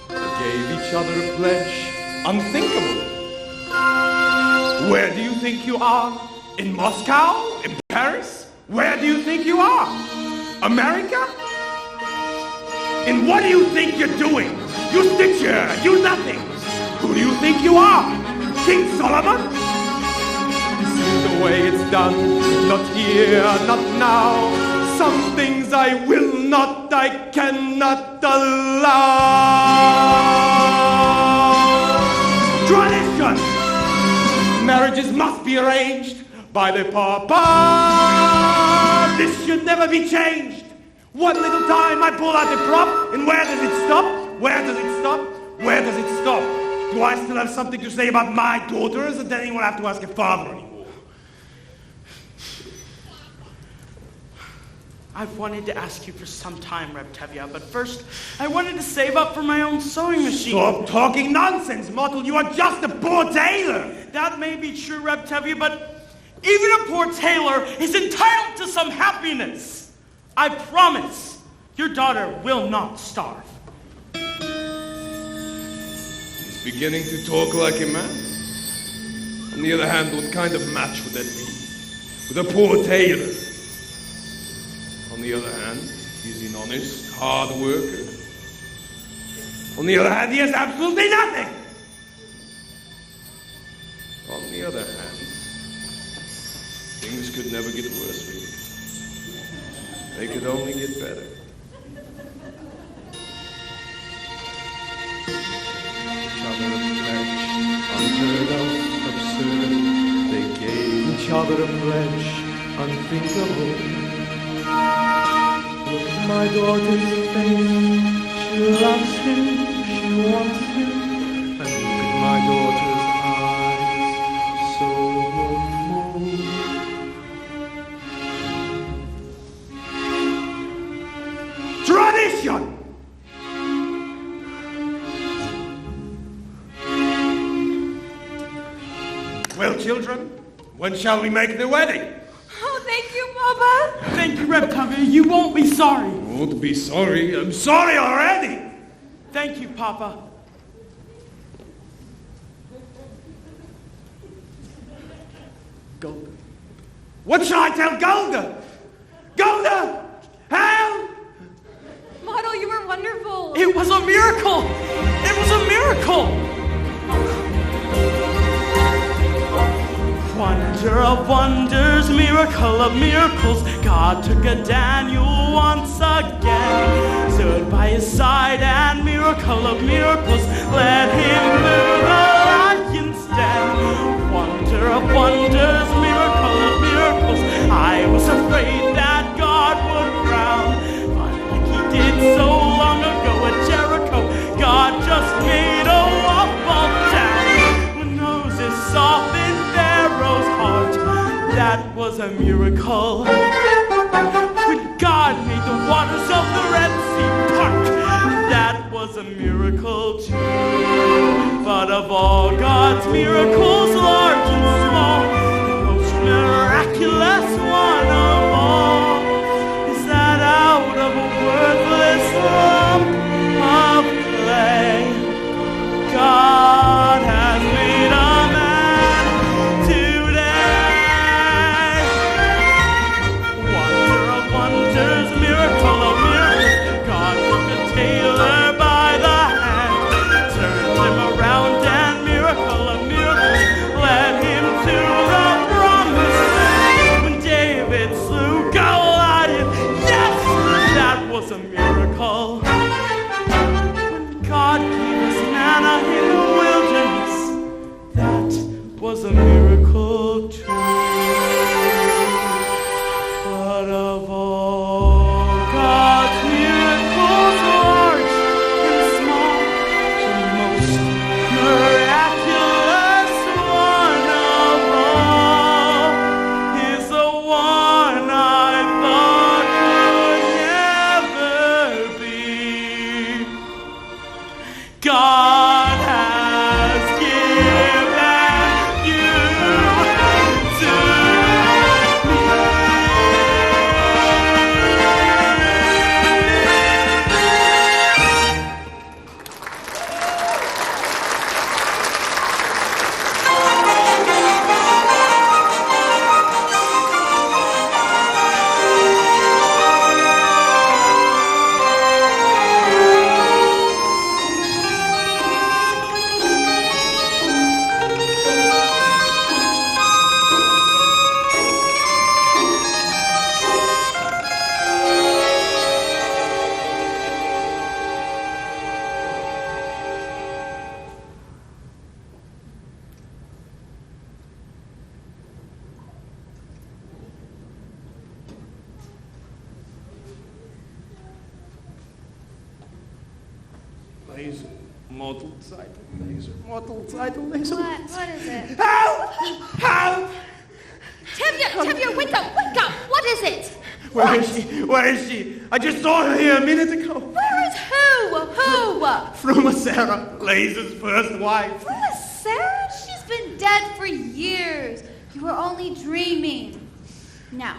They gave each other a pledge. Unthinkable. Where do you think you are? In Moscow? In Paris? Where do you think you are? America? And what do you think you're doing? You sit here, you nothing. Who do you think you are? King Solomon? This is the way it's done. Not here, not now. Some things I will not, I cannot allow. Tradition! Marriages must be arranged by the Papa. This should never be changed. One little time I pull out the prop, and where does it stop? Where does it stop? Where does it stop? Do I still have something to say about my daughters, or does anyone have to ask a father anymore? I've wanted to ask you for some time, Reb Tevye, but first, I wanted to save up for my own sewing machine. Stop talking nonsense, Mottle. You are just a poor tailor. That may be true, Reb Tevye, but even a poor tailor is entitled to some happiness. I promise your daughter will not starve. He's beginning to talk like a man. On the other hand, what kind of match would that be? With a poor tailor. On the other hand, he's an honest, hard worker. On the other hand, he has absolutely nothing. On the other hand, things could never get worse for you. They could only get better. Each other a pledge, unheard of, absurd. They gave each other a pledge, unthinkable. Look at my daughter's face. She loves him, she wants him. And look at my daughter's eyes, so moved. Tradition! Well, children, when shall we make the wedding? Oh, thank you, Papa. Thank you, Reb Tevye. You won't be sorry. Won't be sorry. I'm sorry already. Thank you, Papa. Golda. What shall I tell Golda? Golda! Help! Model, you were wonderful. It was a miracle. It was a miracle. Wonder of wonders, miracle of miracles. God took a Daniel once again, stood by his side, and miracle of miracles, led him through the lion's den. Wonder of wonders, miracle of miracles. I was afraid that God would frown, but like he did so long ago at Jericho, God just made a wall fall down. When Moses softened Pharaoh's heart, that was a miracle. When God made the waters of the Red Sea part, that was a miracle too. But of all God's miracles, large and small, the most miraculous one of all is that out of a worthless lump of clay, God has made a man today. Wonder of wonders, miracle of miracles, God took a tailor Laser. Mortal title. Laser. Mortal title. Laser. What is it? Help! Help! Tevye, wake up! What is it? Where is she? Where is she? I just saw her here a minute ago. Where is who? Fruma Sarah, Laser's first wife. Sarah? She's been dead for years. You were only dreaming. Now,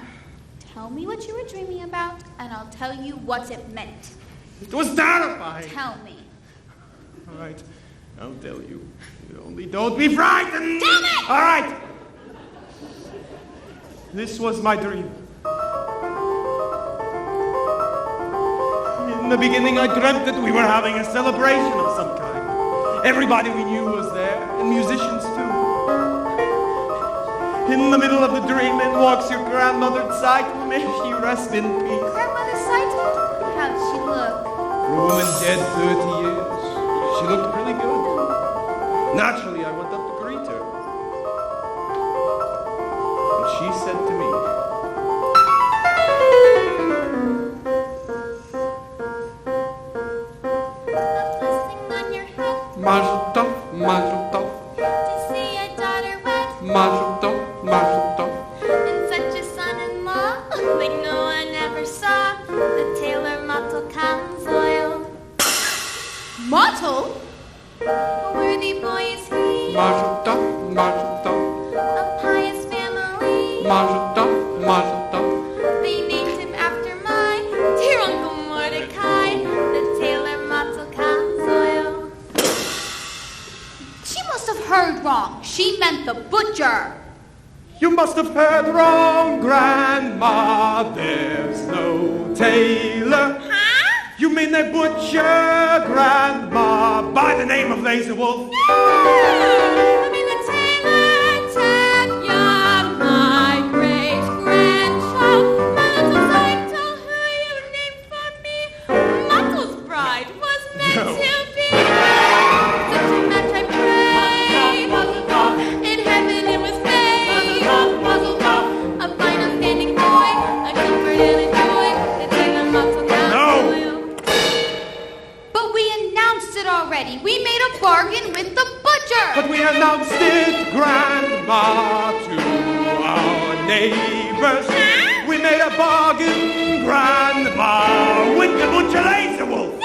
tell me what you were dreaming about, and I'll tell you what it meant. It was terrifying. Tell me. All right, I'll tell you. You only don't be frightened. Damn it! All right. This was my dream. In the beginning, I dreamt that we were having a celebration of some kind. Everybody we knew was there, and musicians too. In the middle of the dream, in walks your grandmother, Zeitel. May she rest in peace. Grandmother Zeitel? How'd she look? For a woman dead 30 years, she looked really good. Naturally, I went up to greet her. And she said to me, Mazel tov, mazel tov. To see a daughter wed. Mazel tov, mazel tov. And such a son-in-law, like no one ever saw. The tailor Mottel Kamzoil. Mottel? A worthy boy is he. Mazel tov, mazel tov. A pious family. Mazel tov, mazel tov. They named him after my dear Uncle Mordecai. The tailor Mottel Kamzoil. She must have heard wrong. She meant the butcher. You must have heard wrong, Grandma. There's no tailor. Huh? You mean they butcher, Grandma, by the name of Laser Wolf? I mean the tailor, Tevye, my great-grandchild. Mottel's I told her you named for me. Mottel's bride was meant to be. Such a match I pray. In heaven it was made. A fine upstanding boy, a comfort and a joy. The tailor Mottel Kamzoil. But we announced it already. We made a bargain with the butcher. But we announced it, Grandma, to our neighbors. Huh? We made a bargain, Grandma, with the butcher Laser Wolf.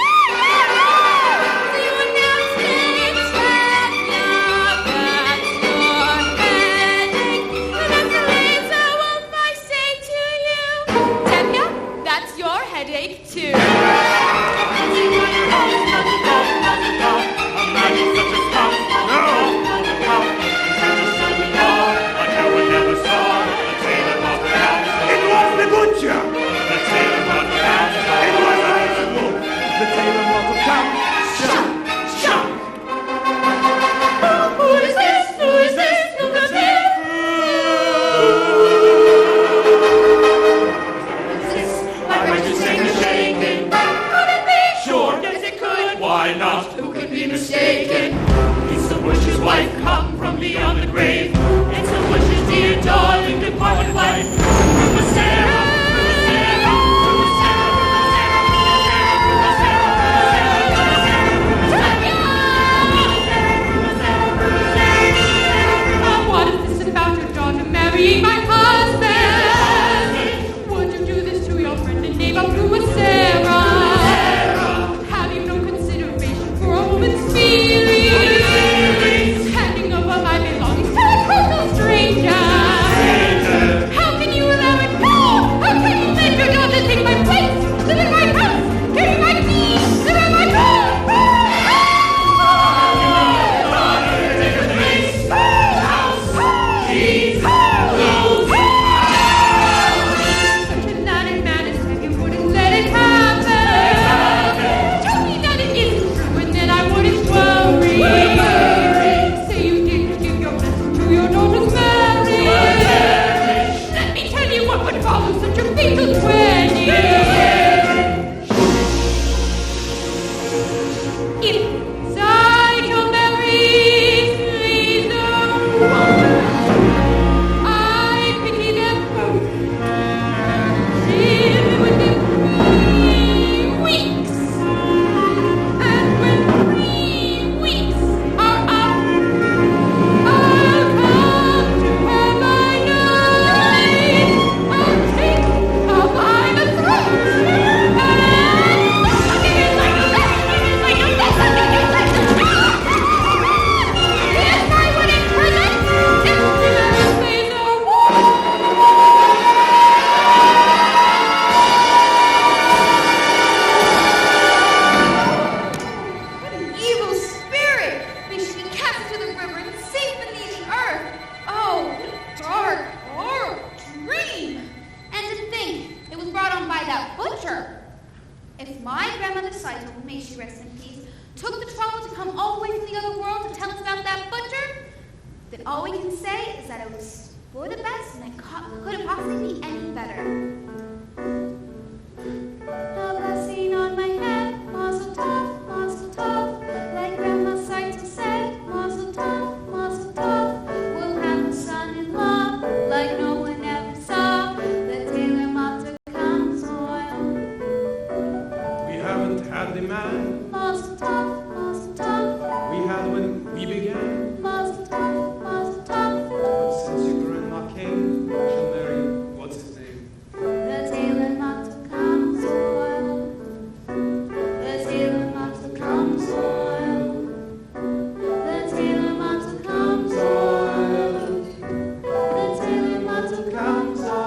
You announced it, Tevye, that's your headache. But as a Laser Wolf, I say to you, Tevye, that's your headache too. It was the butcher. It was Laser Wolf. The tailor Mottel Kamzoil. Who is this? Who is this? Who comes here? My registering is shaking. Could it be? Sure, yes it could. Why not? Who could be mistaken? It's the butcher's wife come from beyond the grave. It's the butcher's dear darling departed wife. Fruma Sarah, Fruma Sarah, Fruma Sarah, Fruma Sarah, Fruma Sarah, What is this about your daughter marrying my husband? Would you do this to your friend and neighbor Fruma Sarah? Have you no consideration for a woman's feelings? Handing over my belongings to a total stranger. How can you allow it? No! How can you let your daughter take my place? Live in my house! Carry my keys! Live in my car! Such a latin man as Tevye wouldn't let it happen. Tell me that it isn't true and then I wouldn't worry. Say you didn't give your blessing to your daughter's marriage. Let me tell you what would follow such a fatal wedding. If Zeitel marries Laser Wolf, I pity them both. Live with them 3 weeks, and when may she rest in peace, took the trouble to come all the way from the other world to tell us about that butcher, then all we can say is that it was for the best and it couldn't possibly be any better. A blessing on my head, mazel tov, like Grandma Seitzel said, mazel tov, we'll have a son-in-law like no one ever saw, the tailor Mata comes oil. We haven't had the man Mazel tov, we had when we began. mazel tov, But since your grandma came, she'll marry, what's his name? the tailor Mata comes oil, the tailor Mata comes oil, the tailor Mata comes oil, the tailor Mata comes oil.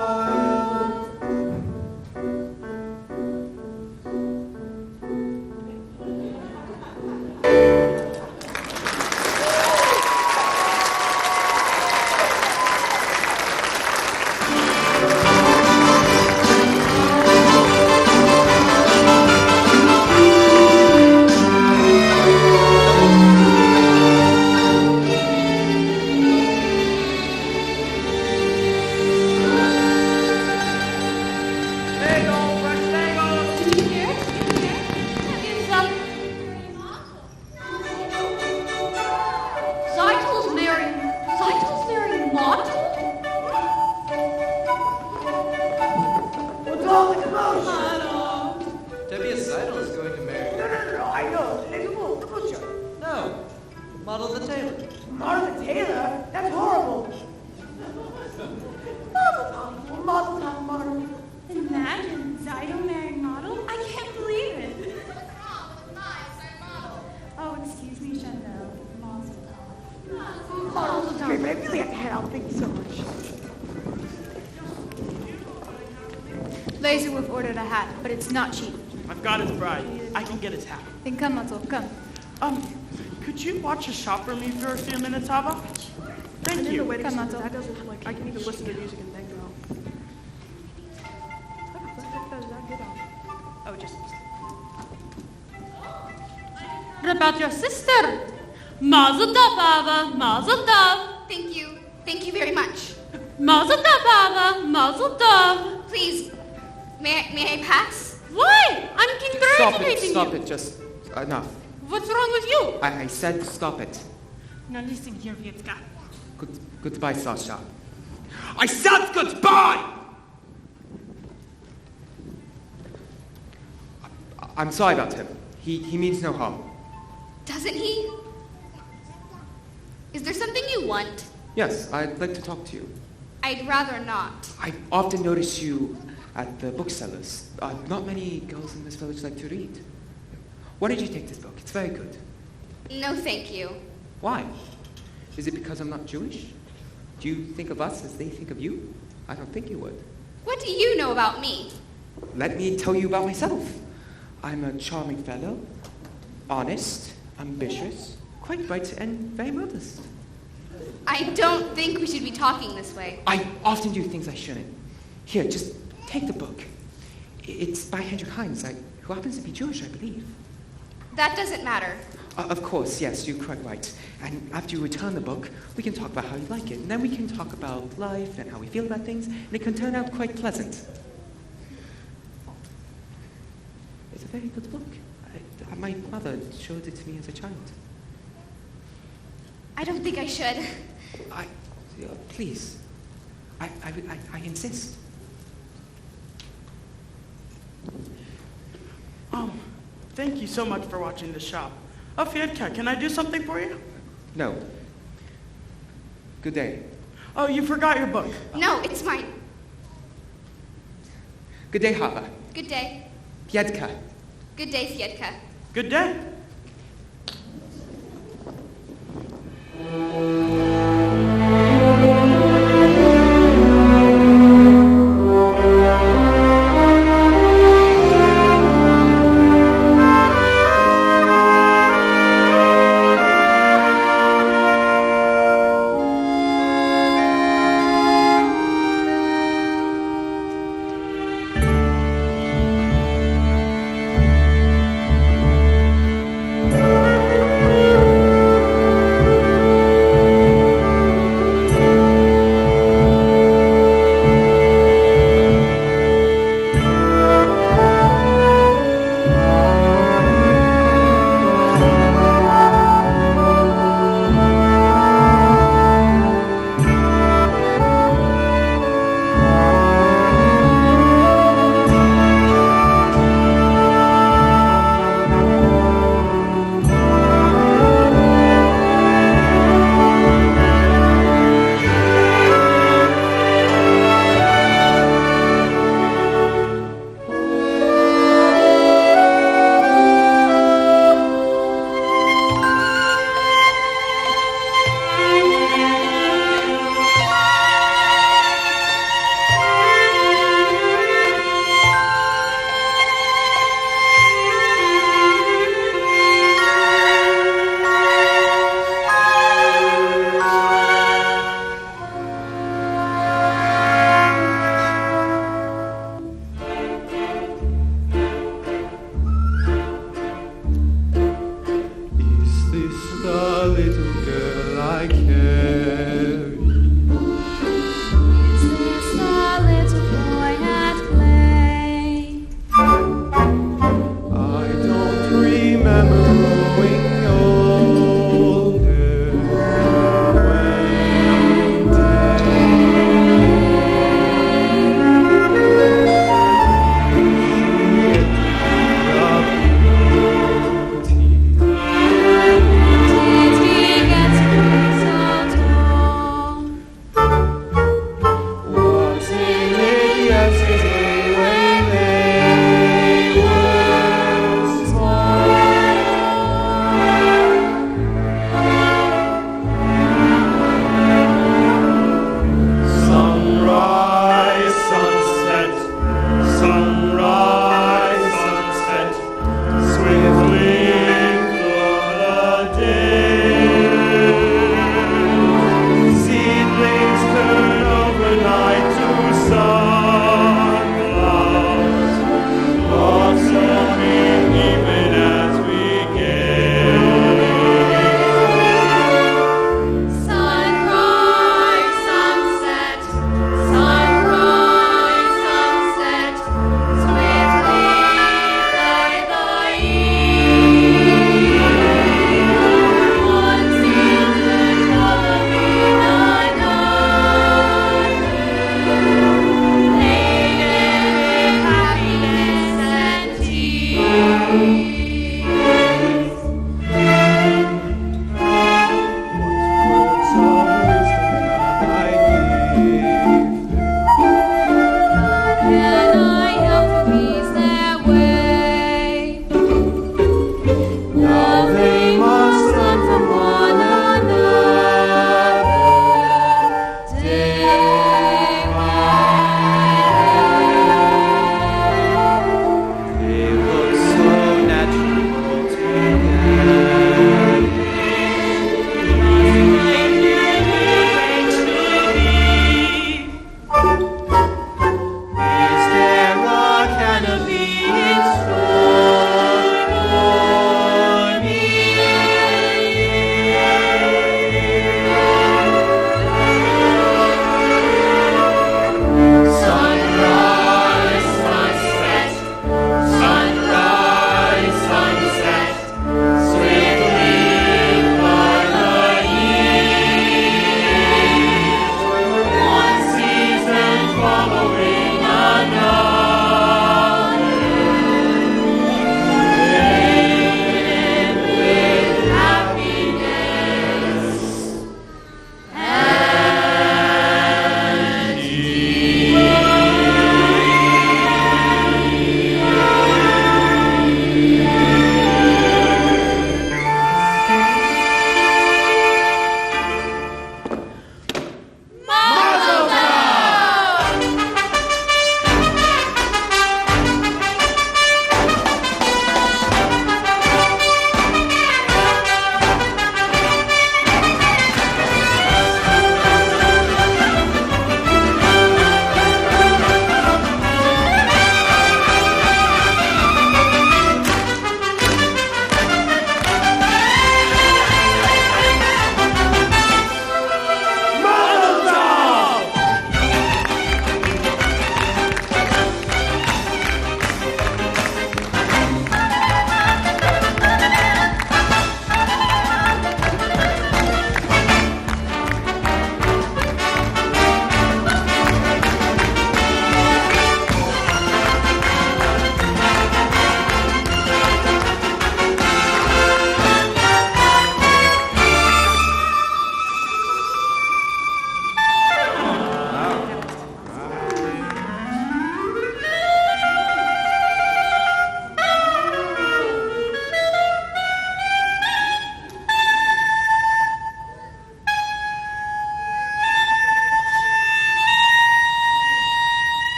Zeitel's marrying Mottel? What's all the commotion? Debbie Seidel is going to marry. No, I know. Little the butcher. No, Model the tailor. Martha Taylor? That's horrible. Mazel tov, Martha. Imagine Zeidel marrying Model. I can't believe it. Oh, excuse me, Chanel. Mazel tov. Mazel tov. But I really have to head out. Thank you so much. Laserwolf ordered a hat, but it's not cheap. I've got his bride. I can get his hat. Then come, Matzel, come. Could you watch a shop for me for a few minutes, Hava? Thank you. Come, Matzel. That doesn't, like, I can even listen to music and think about. Oh, just. What about your sister? Mazel tov, Ava. Mazel tov. Thank you. Thank you very much. Mazel tov, Ava. Mazel tov. Please, may I pass? Why? I'm congratulating you. Stop it, just enough. What's wrong with you? I said stop it. Now listen here, Vietka. Goodbye, Sasha. I said goodbye! I'm sorry about him. He means no harm. Doesn't he? Is there something you want? Yes, I'd like to talk to you. I'd rather not. I often notice you at the booksellers. Not many girls in this village like to read. Why did you take this book? It's very good. No, thank you. Why? Is it because I'm not Jewish? Do you think of us as they think of you? I don't think you would. What do you know about me? Let me tell you about myself. I'm a charming fellow, honest, ambitious, quite bright, and very modest. I don't think we should be talking this way. I often do things I shouldn't. Here, just take the book. It's by Hendrik Heinz, who happens to be Jewish, I believe. That doesn't matter. Of course, yes, you're quite right. And after you return the book, we can talk about how you like it. And then we can talk about life and how we feel about things, and it can turn out quite pleasant. It's a very good book. My mother showed it to me as a child. I don't think I should. Please. I insist. Thank you so much for watching the shop. Oh, Fiedka, can I do something for you? No. Good day. Oh, you forgot your book. No, it's mine. Good day, Hava. Good day. Fiedka. Good day, Fiedka. Good day.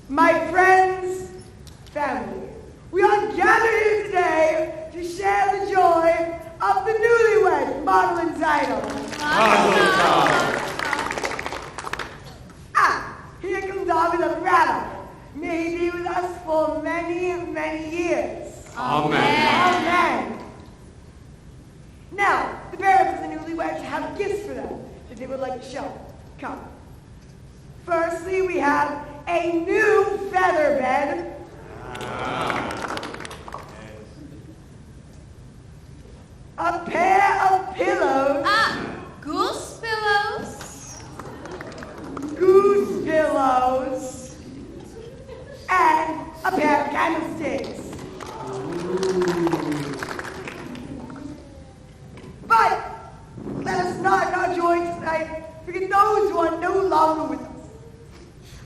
my friends, family, we are gathered here today to share the joy of the newlyweds, Model and Zydo. Here comes our beloved rabbi. May he be with us for many, many years. Amen. Now, the parents of the newlyweds have gifts for them that they would like to show. Come. Firstly, we have a new feather bed. A pair of pillows. Goose pillows. Goose pillows. And a pair of candlesticks. But let us not in our joy tonight forget those who are no longer with us.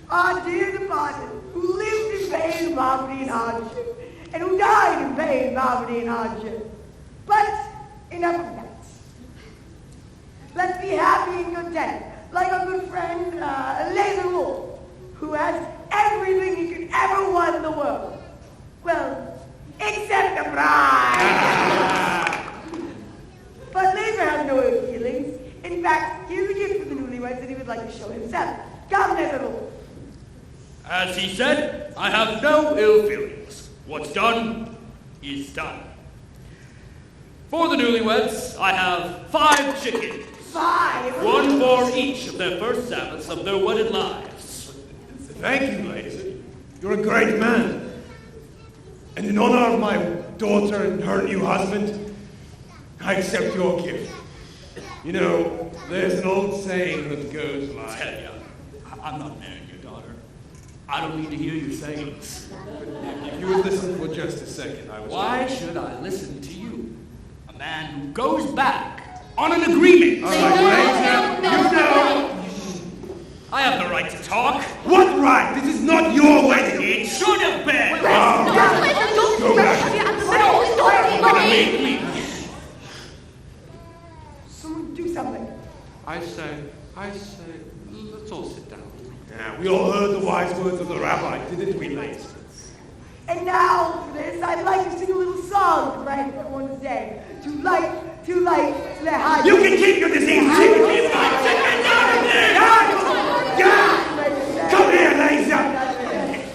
Our dear departed, who lived in pain, poverty, and hardship, and who died in pain, poverty, and hardship. But enough of that. Let's be happy and content, like our good friend Laser Wolf, who has everything he could ever want in the world. Well, except the bride. But Laser has no ill feelings. In fact, here's a gift for the newlyweds that he would like to show himself. Come, Laser Wolf. As he said, I have no ill feelings. What's done is done. For the newlyweds, I have 5 chickens. 5? One for each of their first Sabbaths of their wedded lives. Thank you, Laser. You're a great man. And in honor of my daughter and her new husband, I accept your gift. You know, there's an old saying that goes like... Tell ya, I'm not marrying your daughter. I don't need to hear your sayings. If you would listen for just a second, I was... Why should I listen to you? A man who goes back on an agreement. All right, Laser, you know. I have the right to talk. What right? This is not your wedding. It should have been. Go back. Someone do something. I say, let's all sit down. Yeah, we all heard the wise words of the rabbi, didn't we, Laser? And now, for this, I'd like to sing a little song to brighten everyone's day. To light the high. You can keep your disease secret. Come here, Laser.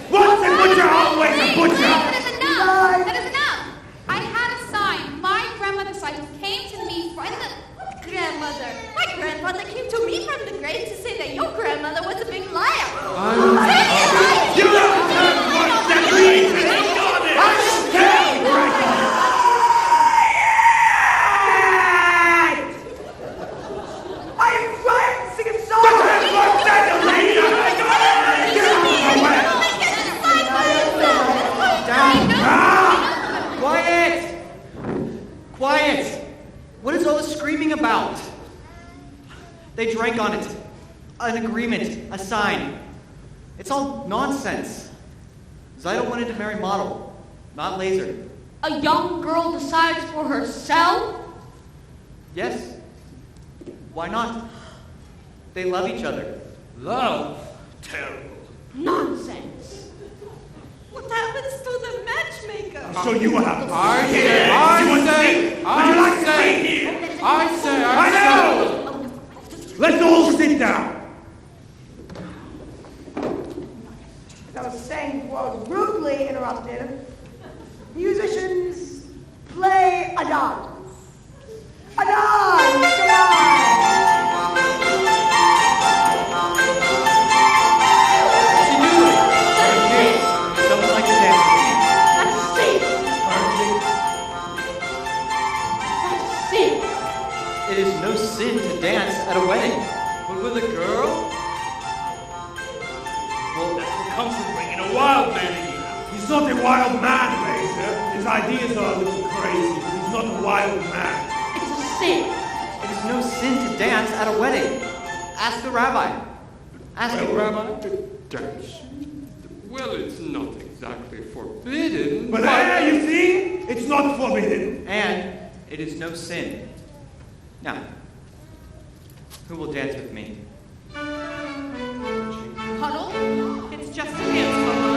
Once a butcher, always a butcher. That is enough. I had a sign. My grandmother sign came to me from the grandmother. My grandmother came to me from the grave to say that your grandmother was a big liar. You don't have what that means. I am trying to sing a song. Quiet! What is all the screaming about? They drank on it. An agreement, a sign. It's all nonsense. Zyda wanted to marry Model, not Laser. A young girl decides for herself? Yes. Why not? They love each other. Love? Terrible. Nonsense. What happens to the matchmaker? So you have. I know. Let's all sit down. As I was saying before I was rudely interrupted, musicians play a dance. A dance! Come on! Someone like to dance. Let's see. Let's see. It is no sin to dance at a wedding. But with a girl? Well, that's what comes from bringing a wild man in here. He's not a wild man, Laser. His ideas are a little crazy, but he's not a wild man. It's a sin. It is no sin to dance at a wedding. Ask the rabbi. Ask the rabbi. Dance? Well, it's not exactly forbidden. But there, you see? It's not forbidden. And it is no sin. Now, who will dance with me? Huddle? It's just a dance,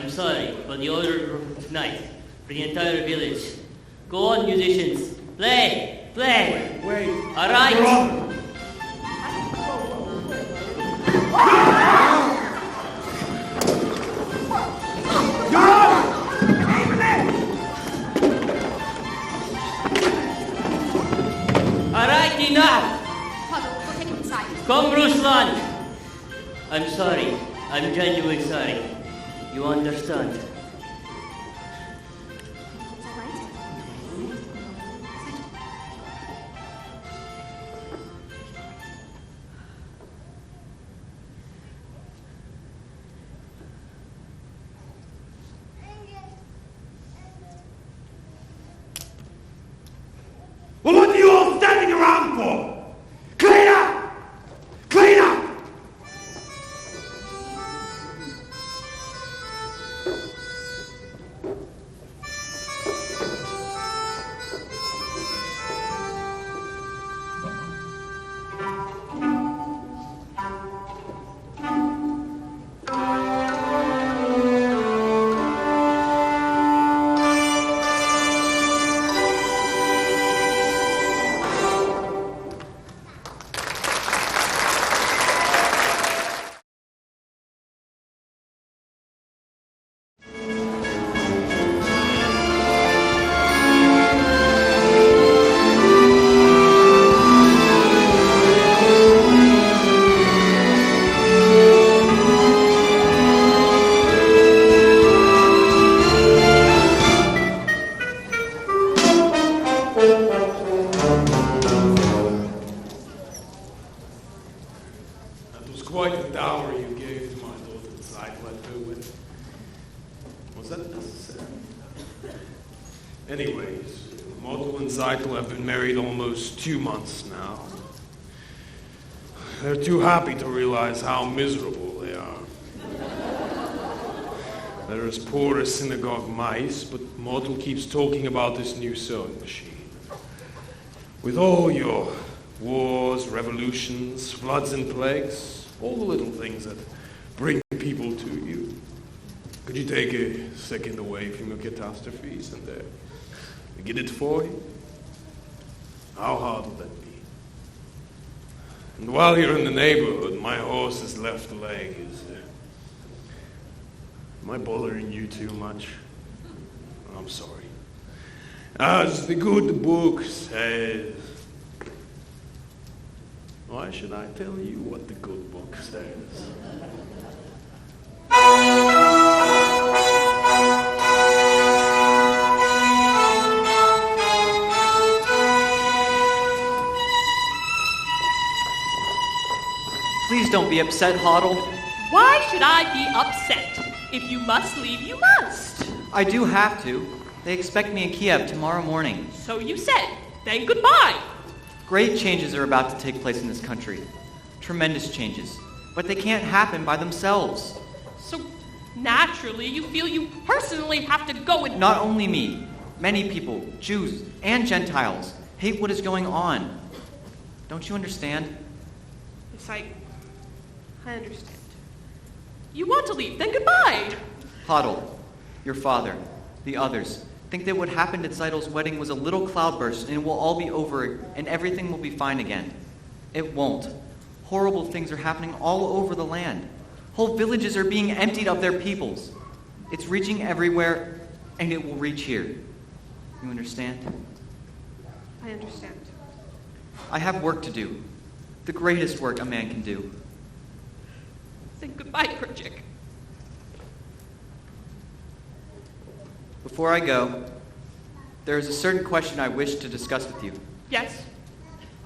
I'm sorry, but the order of tonight for the entire village. Go on, musicians. Play! Play! Wait. All right. Your Honor. Your Honor! All right, enough. Huddle, we'll take him inside. Come, Ruslan. I'm sorry. I'm genuinely sorry. You understand? It's all right. Well, what are you all standing around for? Clean up! Clean up! That was quite the dowry you gave to my daughter inside let her with. Was that necessary? Anyways, Motto and Zeitel have been married almost 2 months now. They're too happy to realize how miserable they are. They're as poor as synagogue mice, but Motto keeps talking about this new sewing machine. With all your wars, revolutions, floods and plagues, all the little things that bring people to you. Could you take a second away from your catastrophes and get it for you? How hard will that be? And while you're in the neighborhood, my horse's left leg is... am I bothering you too much? I'm sorry. As the good book says... Why should I tell you what the good book says? Please don't be upset, Hoddle. Why should I be upset? If you must leave, you must. I do have to. They expect me in Kiev tomorrow morning. So you said. Then goodbye. Great changes are about to take place in this country. Tremendous changes. But they can't happen by themselves. So naturally, you feel you personally have to go and... Not only me. Many people, Jews and Gentiles, hate what is going on. Don't you understand? Yes, I understand. You want to leave, then goodbye. Hoddle, your father, the others, think that what happened at Zeidel's wedding was a little cloudburst and it will all be over and everything will be fine again. It won't. Horrible things are happening all over the land. Whole villages are being emptied of their peoples. It's reaching everywhere and it will reach here. You understand? I understand. I have work to do. The greatest work a man can do. Then goodbye, Kerchik. Before I go, there is a certain question I wish to discuss with you. Yes?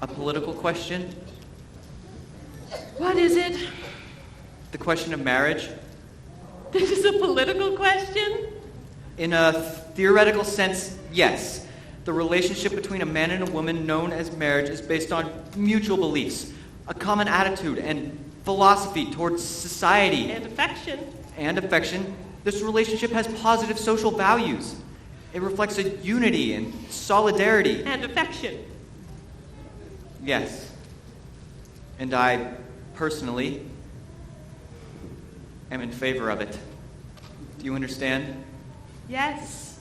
A political question? What is it? The question of marriage? This is a political question? In a theoretical sense, yes. The relationship between a man and a woman known as marriage is based on mutual beliefs, a common attitude, and philosophy towards society. And affection. And affection. This relationship has positive social values. It reflects a unity and solidarity. And affection. Yes. And I, personally, am in favor of it. Do you understand? Yes.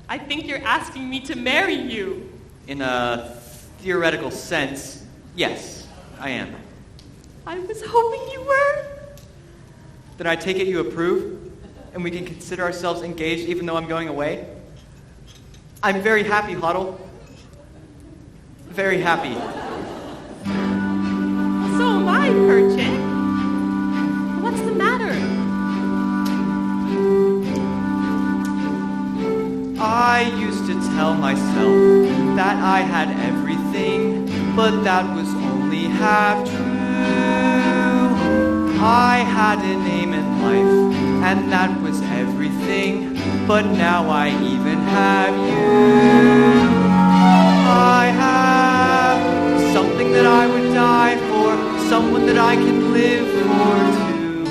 I think you're asking me to marry you. In a theoretical sense, yes, I am. I was hoping you were. Then I take it you approve, and we can consider ourselves engaged even though I'm going away? I'm very happy, Hoddle. Very happy. So am I, Perchik. What's the matter? I used to tell myself that I had everything, but that was only half true. I had an aim in life, and that was everything, but now I even have you. I have something that I would die for, someone that I can live for too.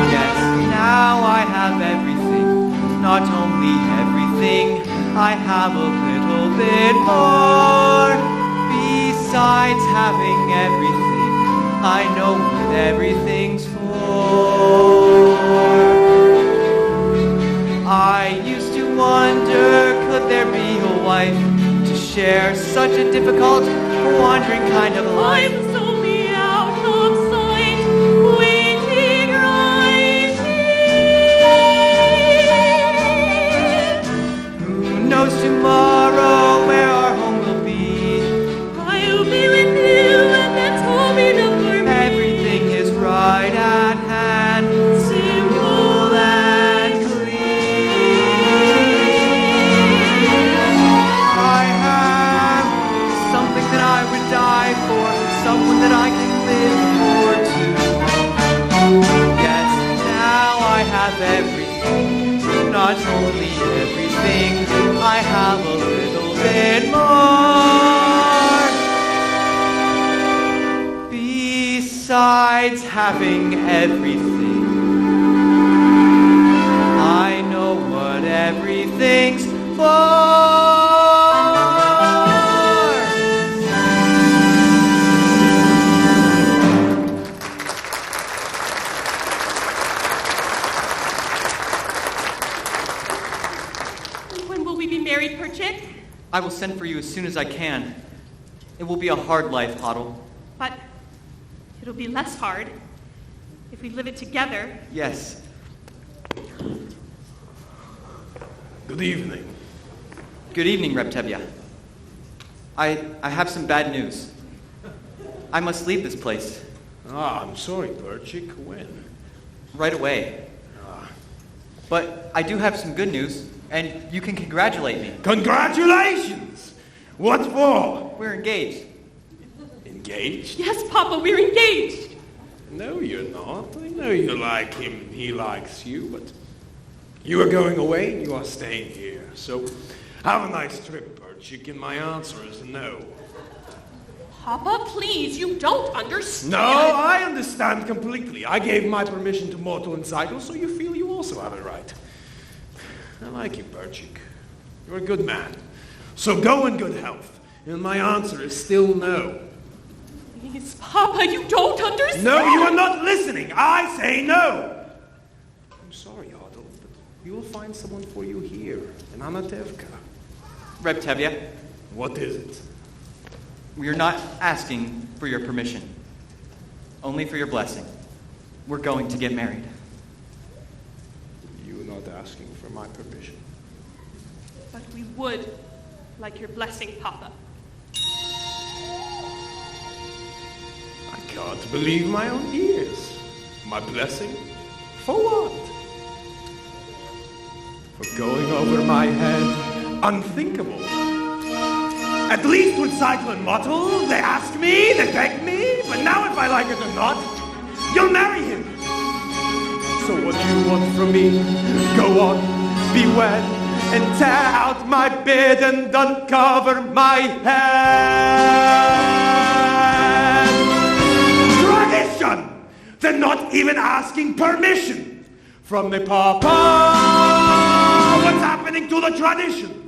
Yes, now I have everything, not only everything, I have a little bit more. Besides having everything, I know what everything's for. I used to wonder, could there be a wife to share such a difficult, wandering kind of life? I was only out of sight, waiting right here. Who knows tomorrow where our home will be? I'll be with you, and that's home enough for me. Everything is right at hand, simple and I have something that I would die for, someone that I can live for too. Yes, now I have everything, not only everything, I have a little bit more. Besides having everything, I know what everything's for. When will we be married, Perchik? I will send for you as soon as I can. It will be a hard life, Hoddle. But it'll be less hard if we live it together. Yes. Good evening. Good evening, Reptevia. I have some bad news. I must leave this place. I'm sorry, Perchik. When? Right away. But I do have some good news, and you can congratulate me. Congratulations! What for? We're engaged. Engaged? Yes, Papa, we're engaged. No, you're not. I know you like him, he likes you, but you are going away and you are staying here. So have a nice trip, Perchik, and my answer is no. Papa, please, you don't understand. No, I understand completely. I gave my permission to Mortal and Zytle, so you feel you also have a right. I like you, Perchik. You're a good man. So go in good health. And my answer is still no. Please, Papa, you don't understand. No, you are not listening. I say no. I'm sorry, Hoddle, but we will find someone for you here in Anatevka. Reptevia. What is it? We are not asking for your permission. Only for your blessing. We're going to get married. You are not asking for my permission. But we would like your blessing, Papa. I can't believe my own ears. My blessing? For what? For going over my head? Unthinkable. At least with Zytle and Mottle, they ask me, they beg me, but now if I like it or not, you'll marry him. So what do you want from me? Go on, be wed, and tear out my beard and uncover my head. Tradition! They're not even asking permission from the Papa. What's happening to the tradition?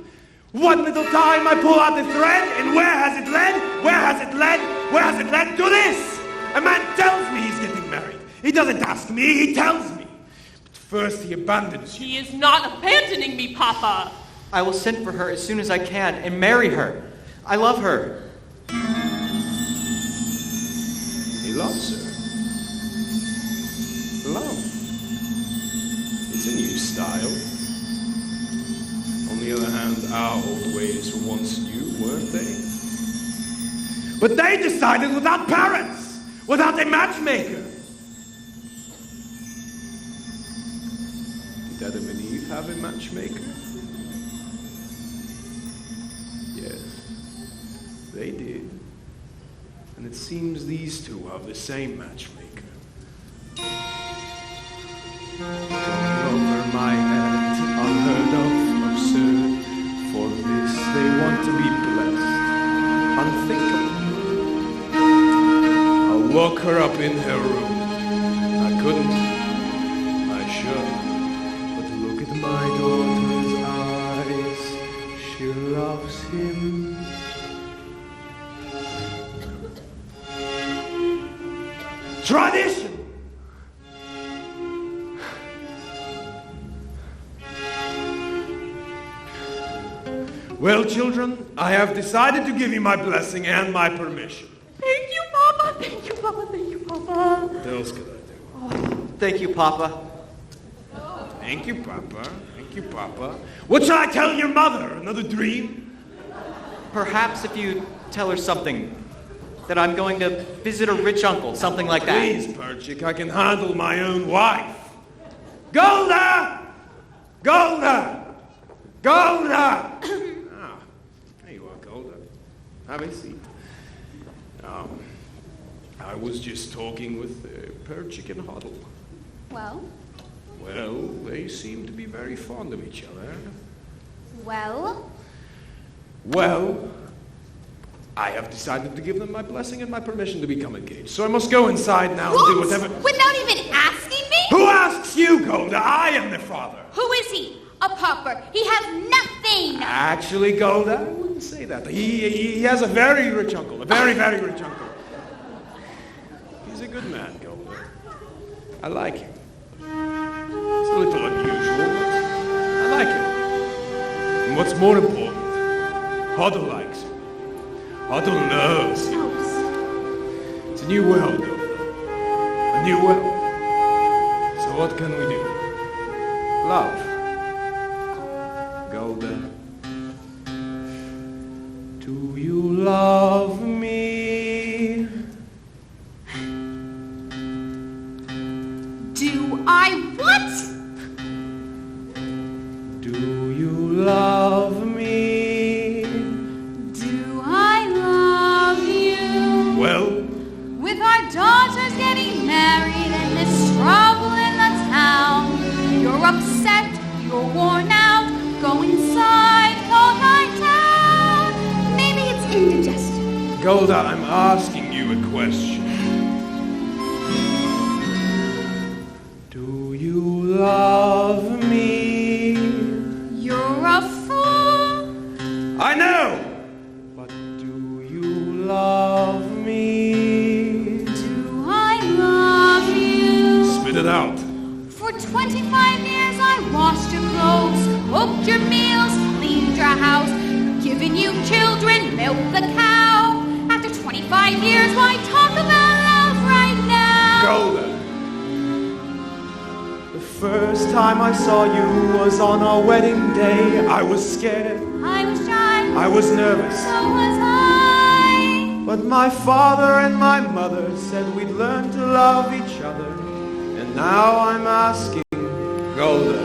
One little time I pull out the thread, and where has it led? Where has it led? Where has it led? To this! A man tells me he's getting married. He doesn't ask me, he tells me. But First he abandons you. He is not abandoning me, Papa. I will send for her as soon as I can and marry her. I love her. He loves her. Love. It's a new style. On the other hand, our old ways were once new, weren't they? But they decided without parents, without a matchmaker. Did Adam and Eve have a matchmaker? Yes, they did. And it seems these two have the same matchmaker. Over my head, unheard of, absurd. For this they want to be blessed. Unthinkable. I'll lock her up in her room. I couldn't. I should. But look at my daughter's eyes. She loves him. Tradition! Well, children, I have decided to give you my blessing and my permission. Thank you, Papa. Thank you, Papa. Thank you, Papa. What else could I do? Thank you, Papa. Thank you, Papa. Thank you, Papa. What shall I tell your mother? Another dream? Perhaps if you tell her something, that I'm going to visit a rich uncle, something like that. Please, Perchik, I can handle my own wife. Golda! Golda! Golda! There you are, Golda. Have a seat. I was just talking with Perchik and Huddle. Well? Well, they seem to be very fond of each other. Well? Well, I have decided to give them my blessing and my permission to become engaged. So I must go inside now and do whatever... Without even asking me? Who asks you, Golda? I am the father. Who is he? A pauper. He has nothing. Actually, Golda, I wouldn't say that. He has a very rich uncle. A very, very rich uncle. He's a good man, Golda. I like him. It's a little unusual, but I like him. And what's more important, Huddle likes him. Huddle knows him. It's a new world, Golda. A new world. So what can we do? Love. Golda. Do you love me? Do I what? Do you love me? Do I love you? Well, With our daughters getting married and this trouble in the town, you're upset, you're worn out, go inside, cold night down. Maybe it's indigestion. Golda, I'm asking you a question. Do you love me? You're a fool. I know! But do you love me? Do I love you? Spit it out. For 25 years I washed your clothes, cooked your meals, cleaned your house, given you children, milked the cow. After 25 years, why talk about love right now? Golda. The first time I saw you was on our wedding day. I was scared. I was shy. I was nervous. So was I. But my father and my mother said we'd learn to love each other. And now I'm asking, Golda,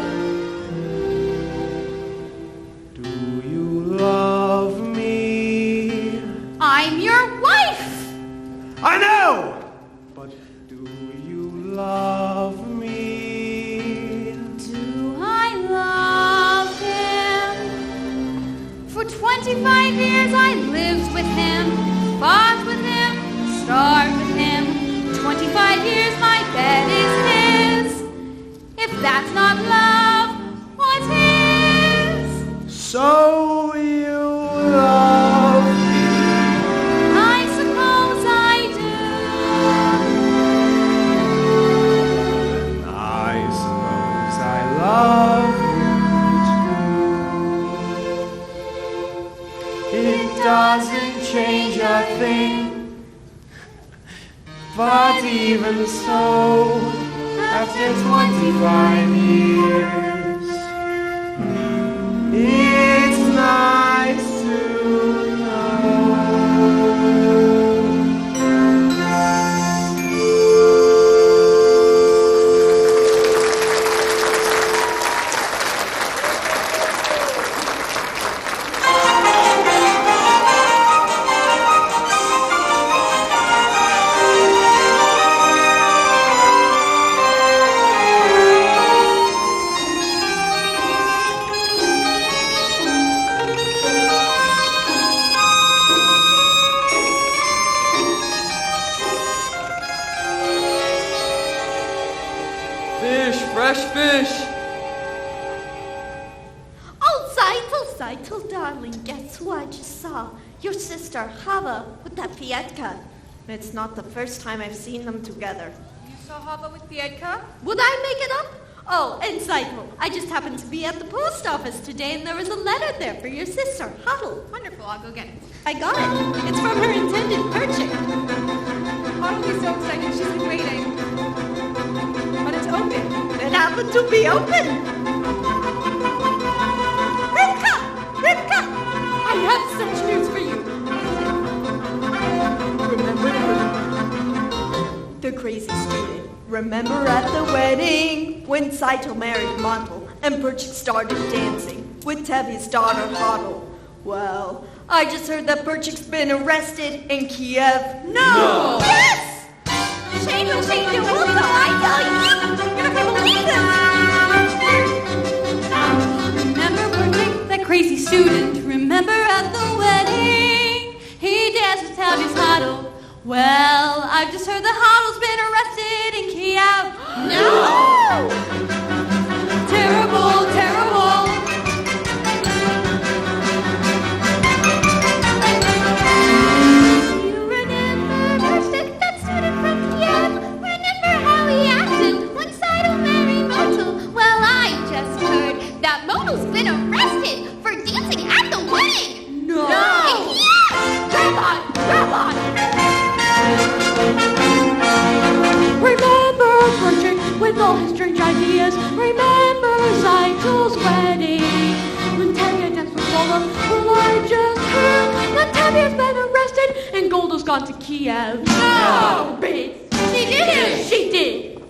do you love me? I'm your wife. I know! But do you love me? Do I love him? For 25 years I lived with him, fought with him, starved with him. 25 years my bed is his. If that's not love, what's his? So you love me? I suppose I do. I suppose I nothing. But even so, after 25 years, it's nice to know. Fresh fish! Oh, Zeitel, darling, guess who I just saw? Your sister, Hava, with that Pietka. It's not the first time I've seen them together. You saw Hava with Pietka? Would I make it up? Oh, and Zeitel, I just happened to be at the post office today, and there was a letter there for your sister, Huddle. Wonderful, I'll go get it. I got it. It's from her intended Perchik. Huddle is so excited, she's been waiting. But it's open. It happened to be open. Rivka! I have such news for you. Remember the crazy student. Remember at the wedding when Zeitel married Montel and Perchik started dancing with Tevi's daughter Huddle? Well, I just heard that Perchik's been arrested in Kiev. No! Yes! Shame will change your world, I tell you! You're not gonna believe this! Remember Perchik, that crazy student? Remember at the wedding? He danced with Tabby's Huddle. Well, I've just heard that Huddle's been arrested in Kiev. No! Terrible, terrible. You remember Perchik, that student from Kiev? Remember how he acted when Zeitel married Motel? Well, I just heard that Motel's been arrested for dancing at the wedding. No! Yes! Grab on! Remember Perchik with all his strange ideas. Remember Zeitel's wedding when Tevye danced with Golda. Well, I just heard that Tevye's been arrested and Golda's gone to Kiev. No! Babe. She did! She did!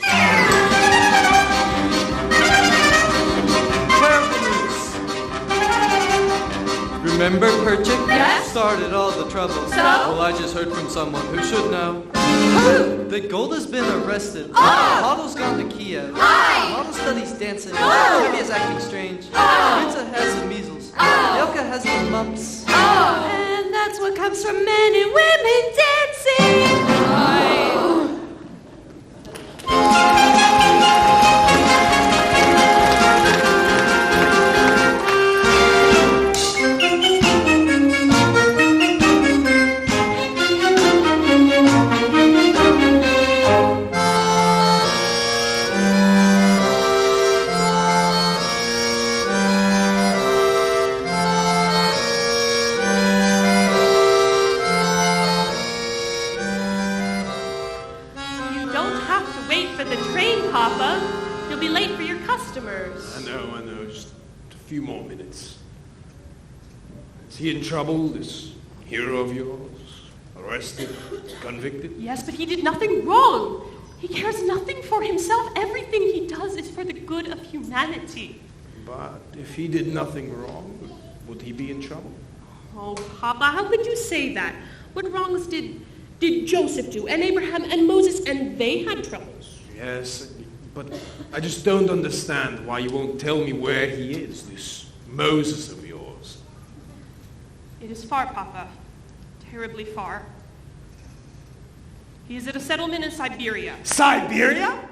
Remember Perchik? Yes? Started all the trouble. So? Well, I just heard from someone who should know. Who? That Golda's been arrested. Oh! Huddle's gone to Kiev. Hi! Huddle studies dancing. Oh! Baby is acting strange. Oh! Ritza has the measles. Oh! Yoka has the mumps. Oh! And that's what comes from men and women dancing. I know. Just a few more minutes. Is he in trouble, this hero of yours? Arrested? Convicted? Yes, but he did nothing wrong. He cares nothing for himself. Everything he does is for the good of humanity. But if he did nothing wrong, would he be in trouble? Oh, Papa, how could you say that? What wrongs did Joseph do, and Abraham, and Moses, and they had troubles? Yes, but I just don't understand why you won't tell me where he is, this Moses of yours. It is far, Papa. Terribly far. He is at a settlement in Siberia. Siberia?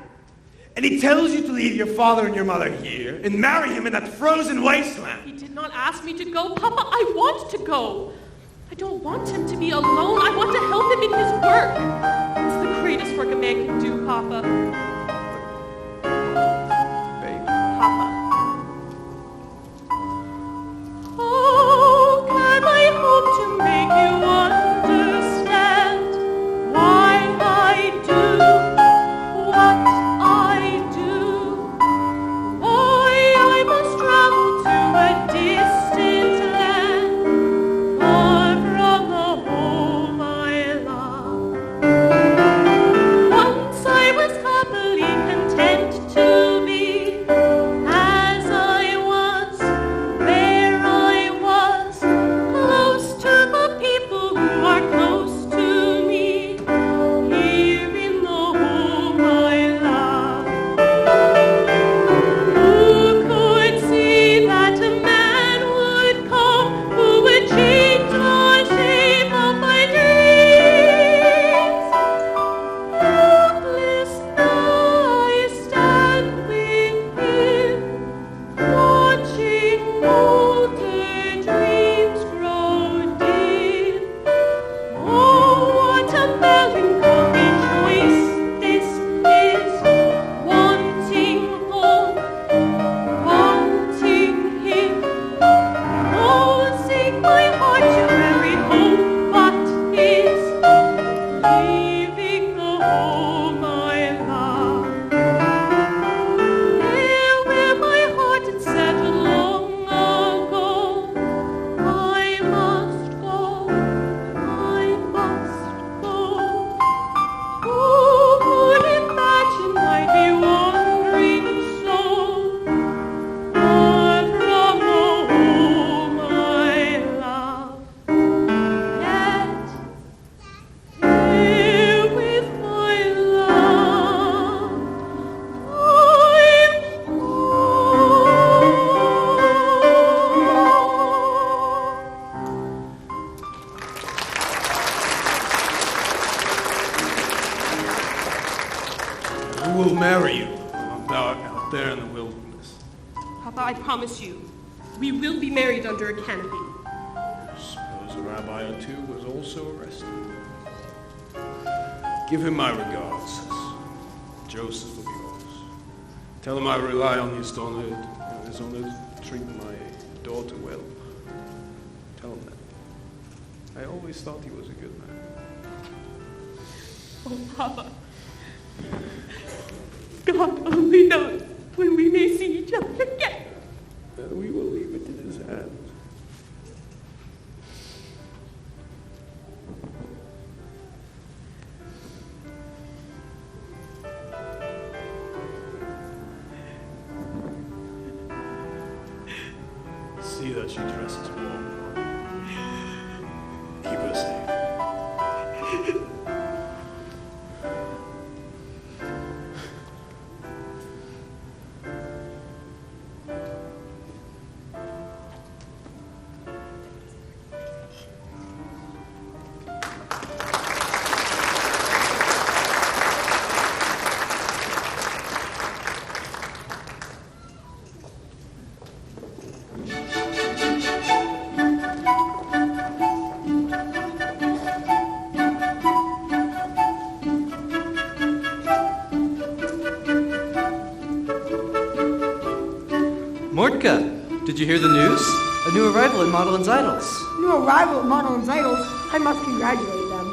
And he tells you to leave your father and your mother here and marry him in that frozen wasteland. He did not ask me to go. Papa, I want to go. I don't want him to be alone. I want to help him in his work. It's the greatest work a man can do, Papa. Baby. Papa. Oh, can I hope to make you understand? will marry you out there in the wilderness. Papa, I promise you, we will be married under a canopy. I suppose a rabbi or two was also arrested. Give him my regards, says Joseph of yours. Tell him I rely on his honor to treat my daughter well. Tell him that. I always thought he was a good man. Oh, Papa. God only knows when we may see each other again. And we will leave it in his hands. See that she dresses warm. Keep her safe. Mordka, did you hear the news? A new arrival in Madeleine's Idols. New arrival at Madeleine's Idols. I must congratulate them.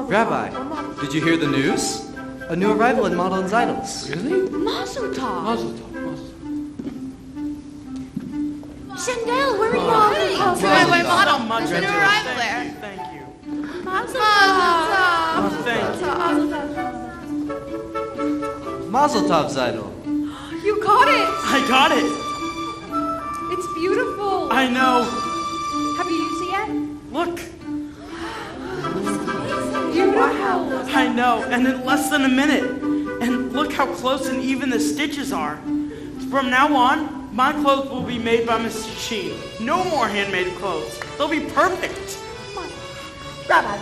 Rabbi, did you hear the news? A new arrival in Madeleine's Idols. Really? Mazel tov. Mazel tov. Shandell, where are you? So I went model. Much There's a new better. arrival there. Thank you. Mazel Thank you. Mazel tov's idol. You caught it. I got it. It's beautiful. I know. Have you used it yet? Look. Wow. I know, and in less than a minute. And look how close and even the stitches are. From now on, my clothes will be made by machine. No more handmade clothes. They'll be perfect. Rabbi,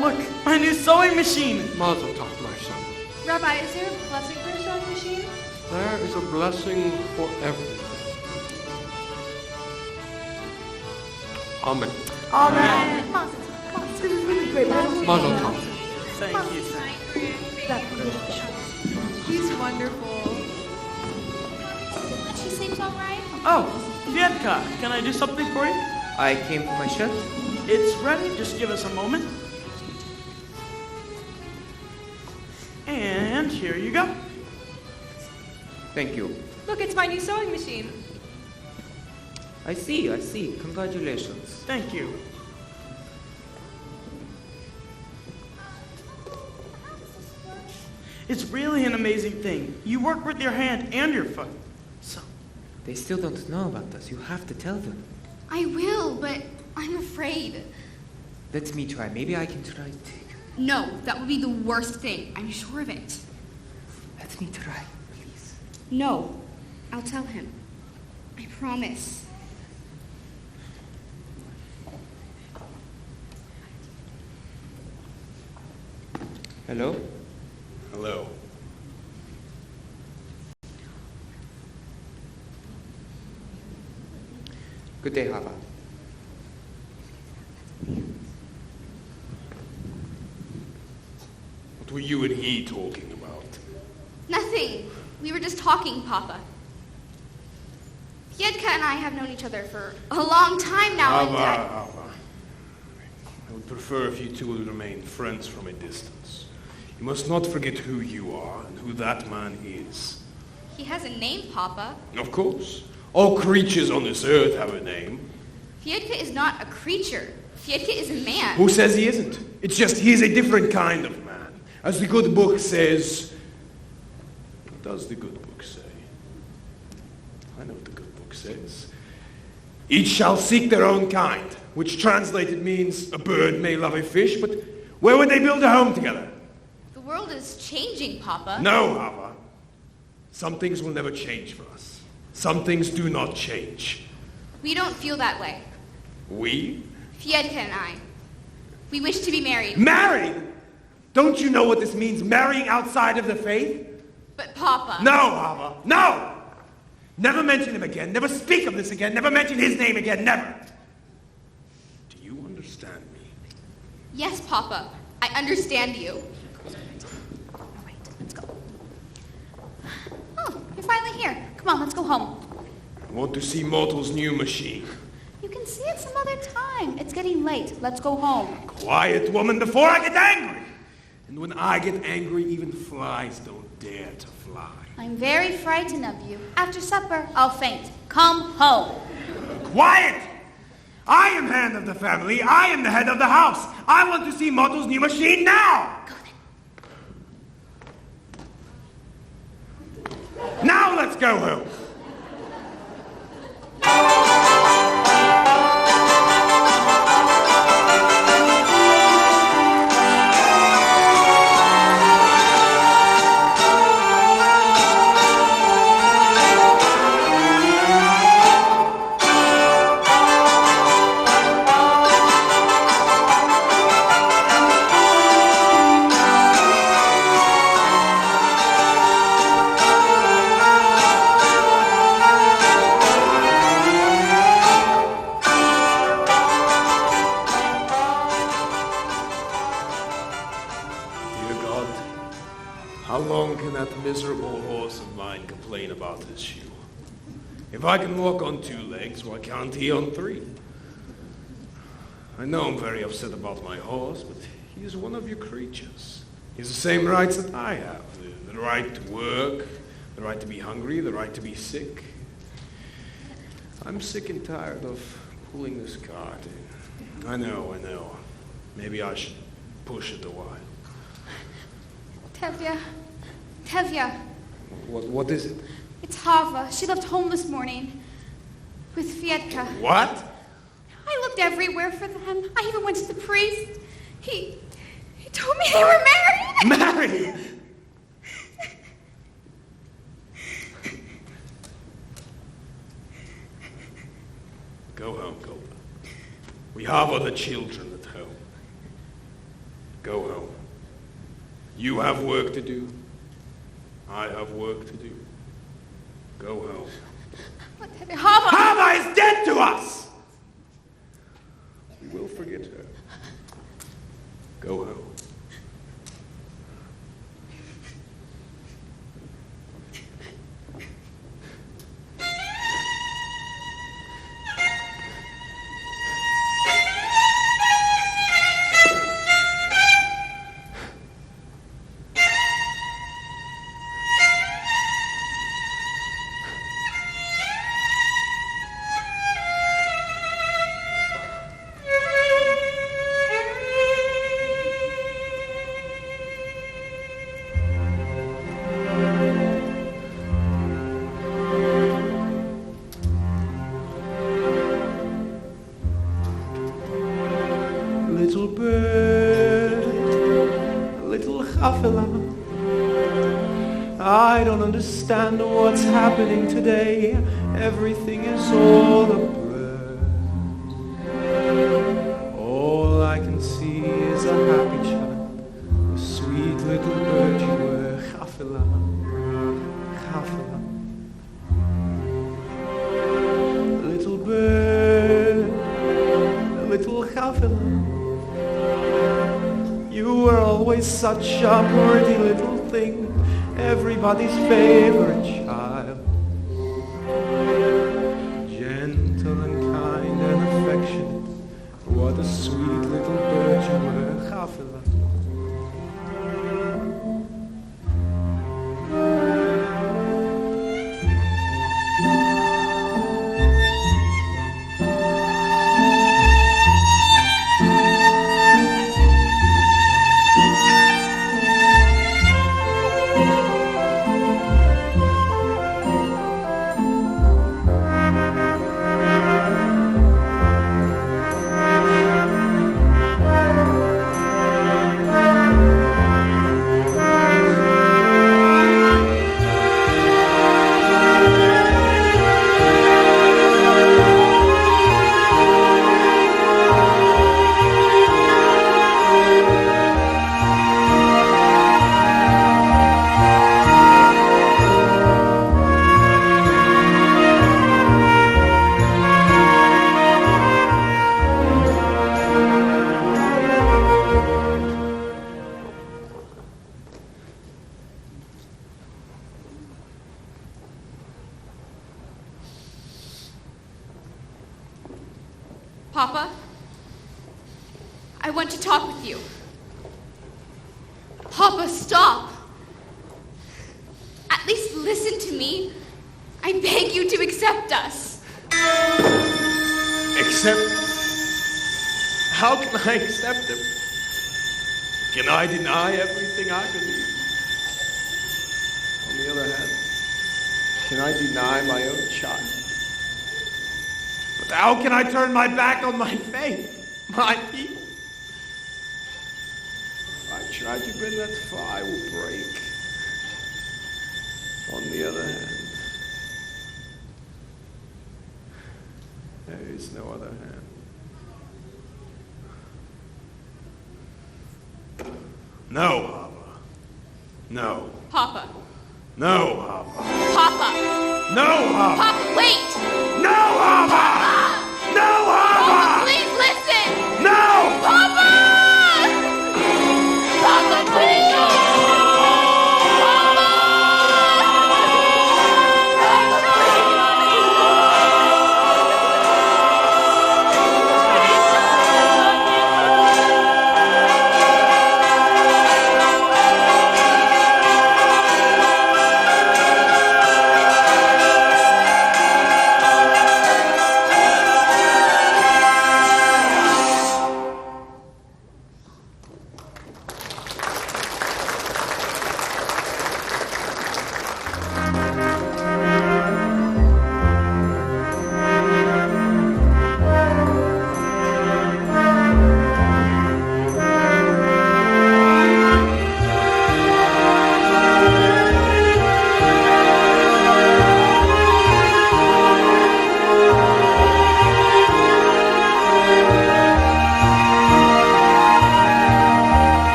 look, my new sewing machine. Mazel tov, my son. Rabbi, is there a blessing for a sewing machine? There is a blessing for everyone. Amen. Amen. This is really great. Mazel tov. Thank you. He's wonderful. She seems all right. Oh, Fiedka, can I do something for you? I came for my shirt. It's ready. Just give us a moment. And here you go. Thank you. Look, it's my new sewing machine. I see. Congratulations. Thank you. It's really an amazing thing. You work with your hand and your foot. So, They still don't know about us. You have to tell them. I will, but I'm afraid. Let me try. Maybe I can try. No, that would be the worst thing. I'm sure of it. Let me try, please. No, I'll tell him. I promise. Hello? Hello. Good day, Hava. What were you and he talking about? Nothing. We were just talking, Papa. Fiedka and I have known each other for a long time now. and Ava. I would prefer if you two would remain friends from a distance. You must not forget who you are and who that man is. He has a name, Papa. Of course. All creatures on this earth have a name. Fiedka is not a creature. Fiedka is a man. Who says he isn't? It's just he's a different kind of man. As the good book says... What does the good book say? I know what the good book says. Each shall seek their own kind, which translated means a bird may love a fish, but where would they build a home together? The world is changing, Papa. No, Hava. Some things will never change for us. Some things do not change. We don't feel that way. We? Fiedka and I. We wish to be married. Married? Don't you know what this means, marrying outside of the faith? But Papa... No, Hava, no! Never mention him again. Never speak of this again. Never mention his name again. Never. Do you understand me? Yes, Papa. I understand you. All right, let's go. Oh, you're finally here. Come on, let's go home. I want to see Mortal's new machine. You can see it some other time. It's getting late. Let's go home. Quiet, woman, before I get angry. And when I get angry, even flies don't dare to fly. I'm very frightened of you. After supper, I'll faint. Come home. Quiet! I am hand of the family. I am the head of the house. I want to see Mortal's new machine now. Go then. Now let's go home. Miserable horse of mine complain about his shoe. If I can walk on 2 legs, why can't he on 3? I know I'm very upset about my horse, but he is one of your creatures. He has the same rights that I have. The right to work, the right to be hungry, the right to be sick. I'm sick and tired of pulling this cart. I know. Maybe I should push it a while. Tevya. What is it? It's Hava. She left home this morning with Fietka. What? I looked everywhere for them. I even went to the priest. He told me they were married. Married? Go home, Gopa. We have other children at home. Go home. You have work to do. I have work to do. Go home. Hava is dead to us! We will forget her. Go home. I don't understand what's happening today. Everything is all a blur. All I can see is a happy child, a sweet little bird you were, Chafela, Chafela. Little bird, little Chafela. You were always such a pretty little thing, everybody's favorite child. Gentle and kind and affectionate, what a sweet little bird you were, Chafela. I want to talk with you. Papa, stop. At least listen to me. I beg you to accept us. Accept? How can I accept him? Can I deny everything I believe? On the other hand, can I deny my own child? But how can I turn my back on my faith, my people? If I try to bring that far, I will break. On the other hand, there is no other hand. No, Papa. No. Papa. No, Papa. Papa. No, Papa. Papa, wait. No, Papa. No, Papa. Papa, please listen. No. Papa. Papa, please.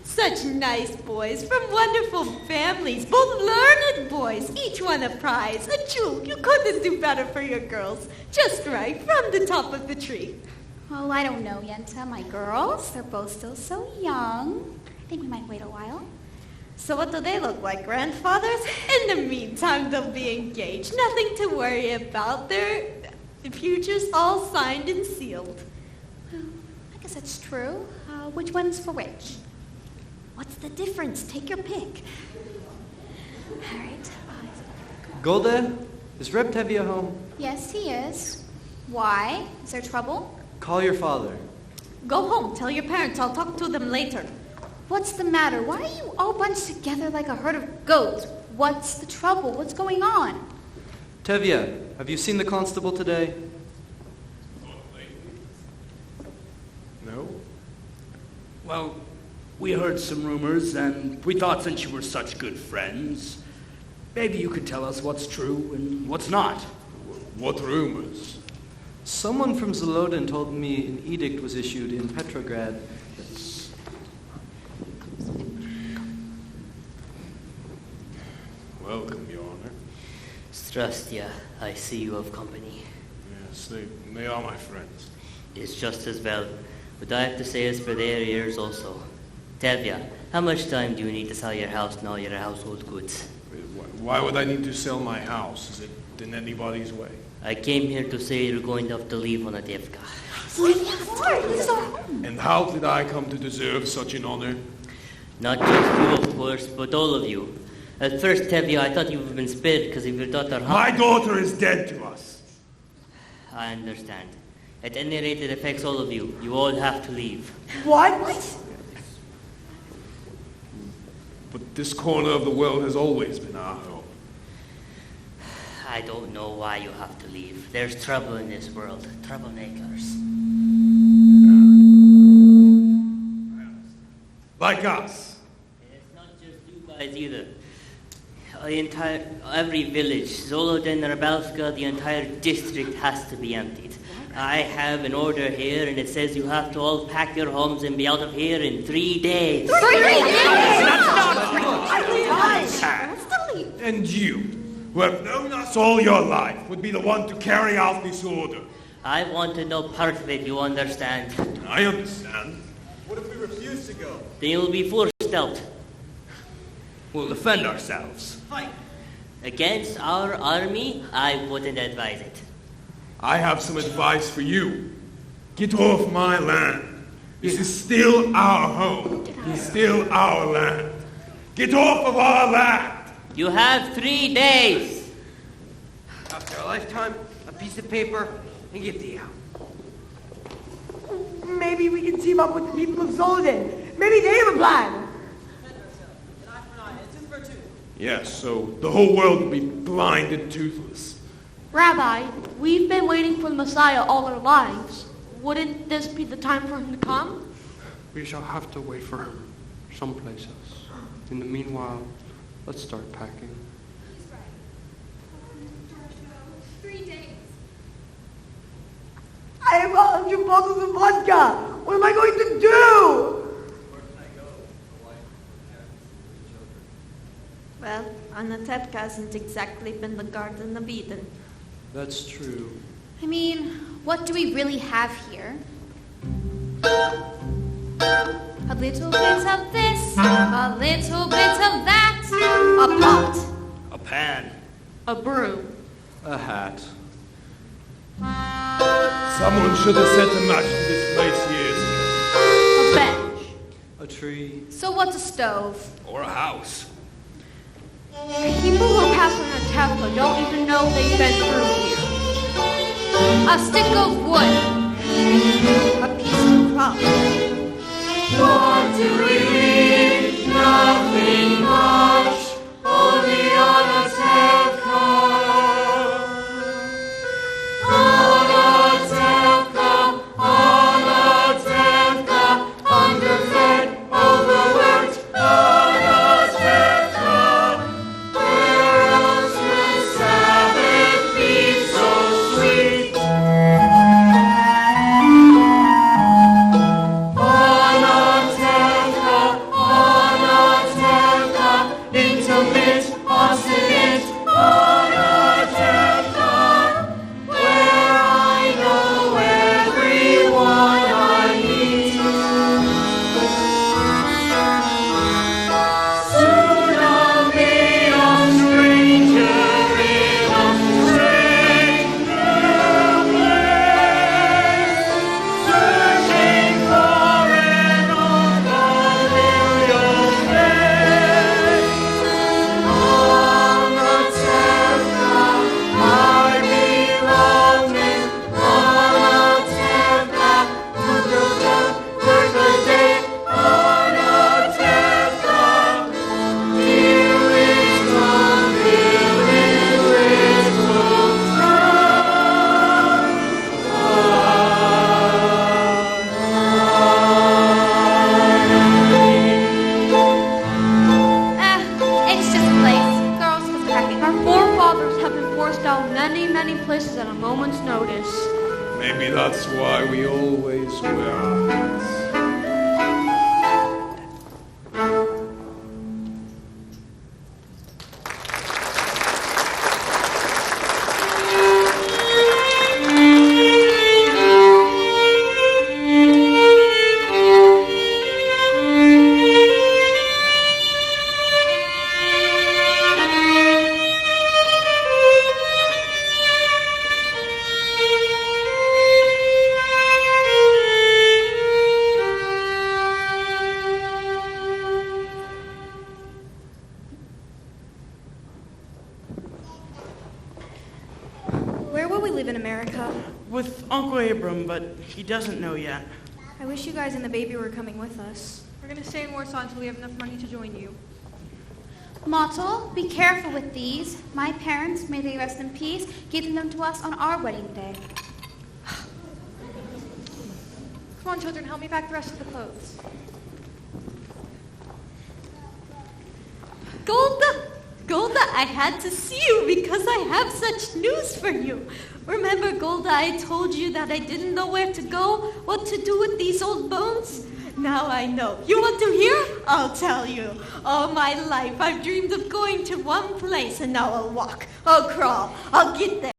Such nice boys from wonderful families, both learned boys, each won a prize, a jewel. You couldn't do better for your girls. Just right, from the top of the tree. Oh, I don't know, Yenta. My girls, they're both still so young. I think we might wait a while. So what do they look like, grandfathers? In the meantime, they'll be engaged. Nothing to worry about. Their future's all signed and sealed. Well, I guess that's true. Which one's for which? What's the difference? Take your pick. All right. Golda, is Reb Tevye home? Yes, he is. Why? Is there trouble? Call your father. Go home. Tell your parents. I'll talk to them later. What's the matter? Why are you all bunched together like a herd of goats? What's the trouble? What's going on? Tevye, have you seen the constable today? No. Well, we heard some rumors, and we thought since you were such good friends, maybe you could tell us what's true and what's not. What rumors? Someone from Zolodin told me an edict was issued in Petrograd. Welcome, Your Honor. Strastia, I see you have company. Yes, they are my friends. It's just as well. What I have to say is for their ears also. Tevye, how much time do you need to sell your house and all your household goods? Why would I need to sell my house? Is it in anybody's way? I came here to say you're going to have to leave on a devka. This is our home. And how did I come to deserve such an honor? Not just you, of course, but all of you. At first, Tevye, I thought you would have been spared because of your daughter. My daughter is dead to us. I understand. At any rate, it affects all of you. You all have to leave. What? But this corner of the world has always been our home. I don't know why you have to leave. There's trouble in this world. Troublemakers. Like us. It's not just you guys either. Every village, Zolodin, Rabalska, the entire district has to be emptied. I have an order here, and it says you have to all pack your homes and be out of here in 3 days. 3 days? That's not And you, who have known us all your life, would be the one to carry out this order. I want to know part of it, you understand? I understand. What if we refuse to go? Then you'll be forced out. We'll defend ourselves. Fight! Against our army, I wouldn't advise it. I have some advice for you. Get off my land. This is still our home. It's still our land. Get off of our land. You have 3 days. After a lifetime, a piece of paper, and get the out. Maybe we can team up with the people of Zolden. Maybe they have a plan. Yes, so the whole world will be blind and toothless. Rabbi, we've been waiting for the Messiah all our lives. Wouldn't this be the time for him to come? We shall have to wait for him someplace else. In the meanwhile, let's start packing. He's right. 3 days. I have 100 bottles of vodka. What am I going to do? Well, Anatevka hasn't exactly been the Garden of Eden. That's true. I mean, what do we really have here? A little bit of this, a little bit of that, a pot, A pan. A broom. A hat. Someone should have set a match to this place years ago. A bench. A tree. so what's a stove? Or a house. People who pass on a Tesla don't even know they've been through here. A stick of wood. A piece of crop. What do we read? Nothing much, only on a Tevka. On a Tevka, underfed, overworked, on a Tevka. Where else would Sabbath be so sweet? On a Tevka, intimate, obstinate, on a Tevka, where I know everyone I meet. Soon I'll be a stranger in a strange new place, searching for an unfamiliar face. On the Tevka, I belong in. On a Tevka, work a day. On a Tevka, dear wisdom, village will It's just a place. Girls, who's cracking? Our forefathers have been forced out many, many places at a moment's notice. Maybe that's why we always wear our hats. Where will we live in America? With Uncle Abram, but he doesn't know yet. I wish you guys and the baby were coming with us. We're going to stay in Warsaw until we have enough money to join you. Motto, be careful with these. My parents, may they rest in peace, gave them to us on our wedding day. Come on, children, help me pack the rest of the clothes. Golda! Golda, I had to see you because I have such news for you. Remember, Golda, I told you that I didn't know where to go, what to do with these old bones? Now I know. You want to hear? I'll tell you. All my life I've dreamed of going to one place, and now I'll walk, I'll crawl, I'll get there.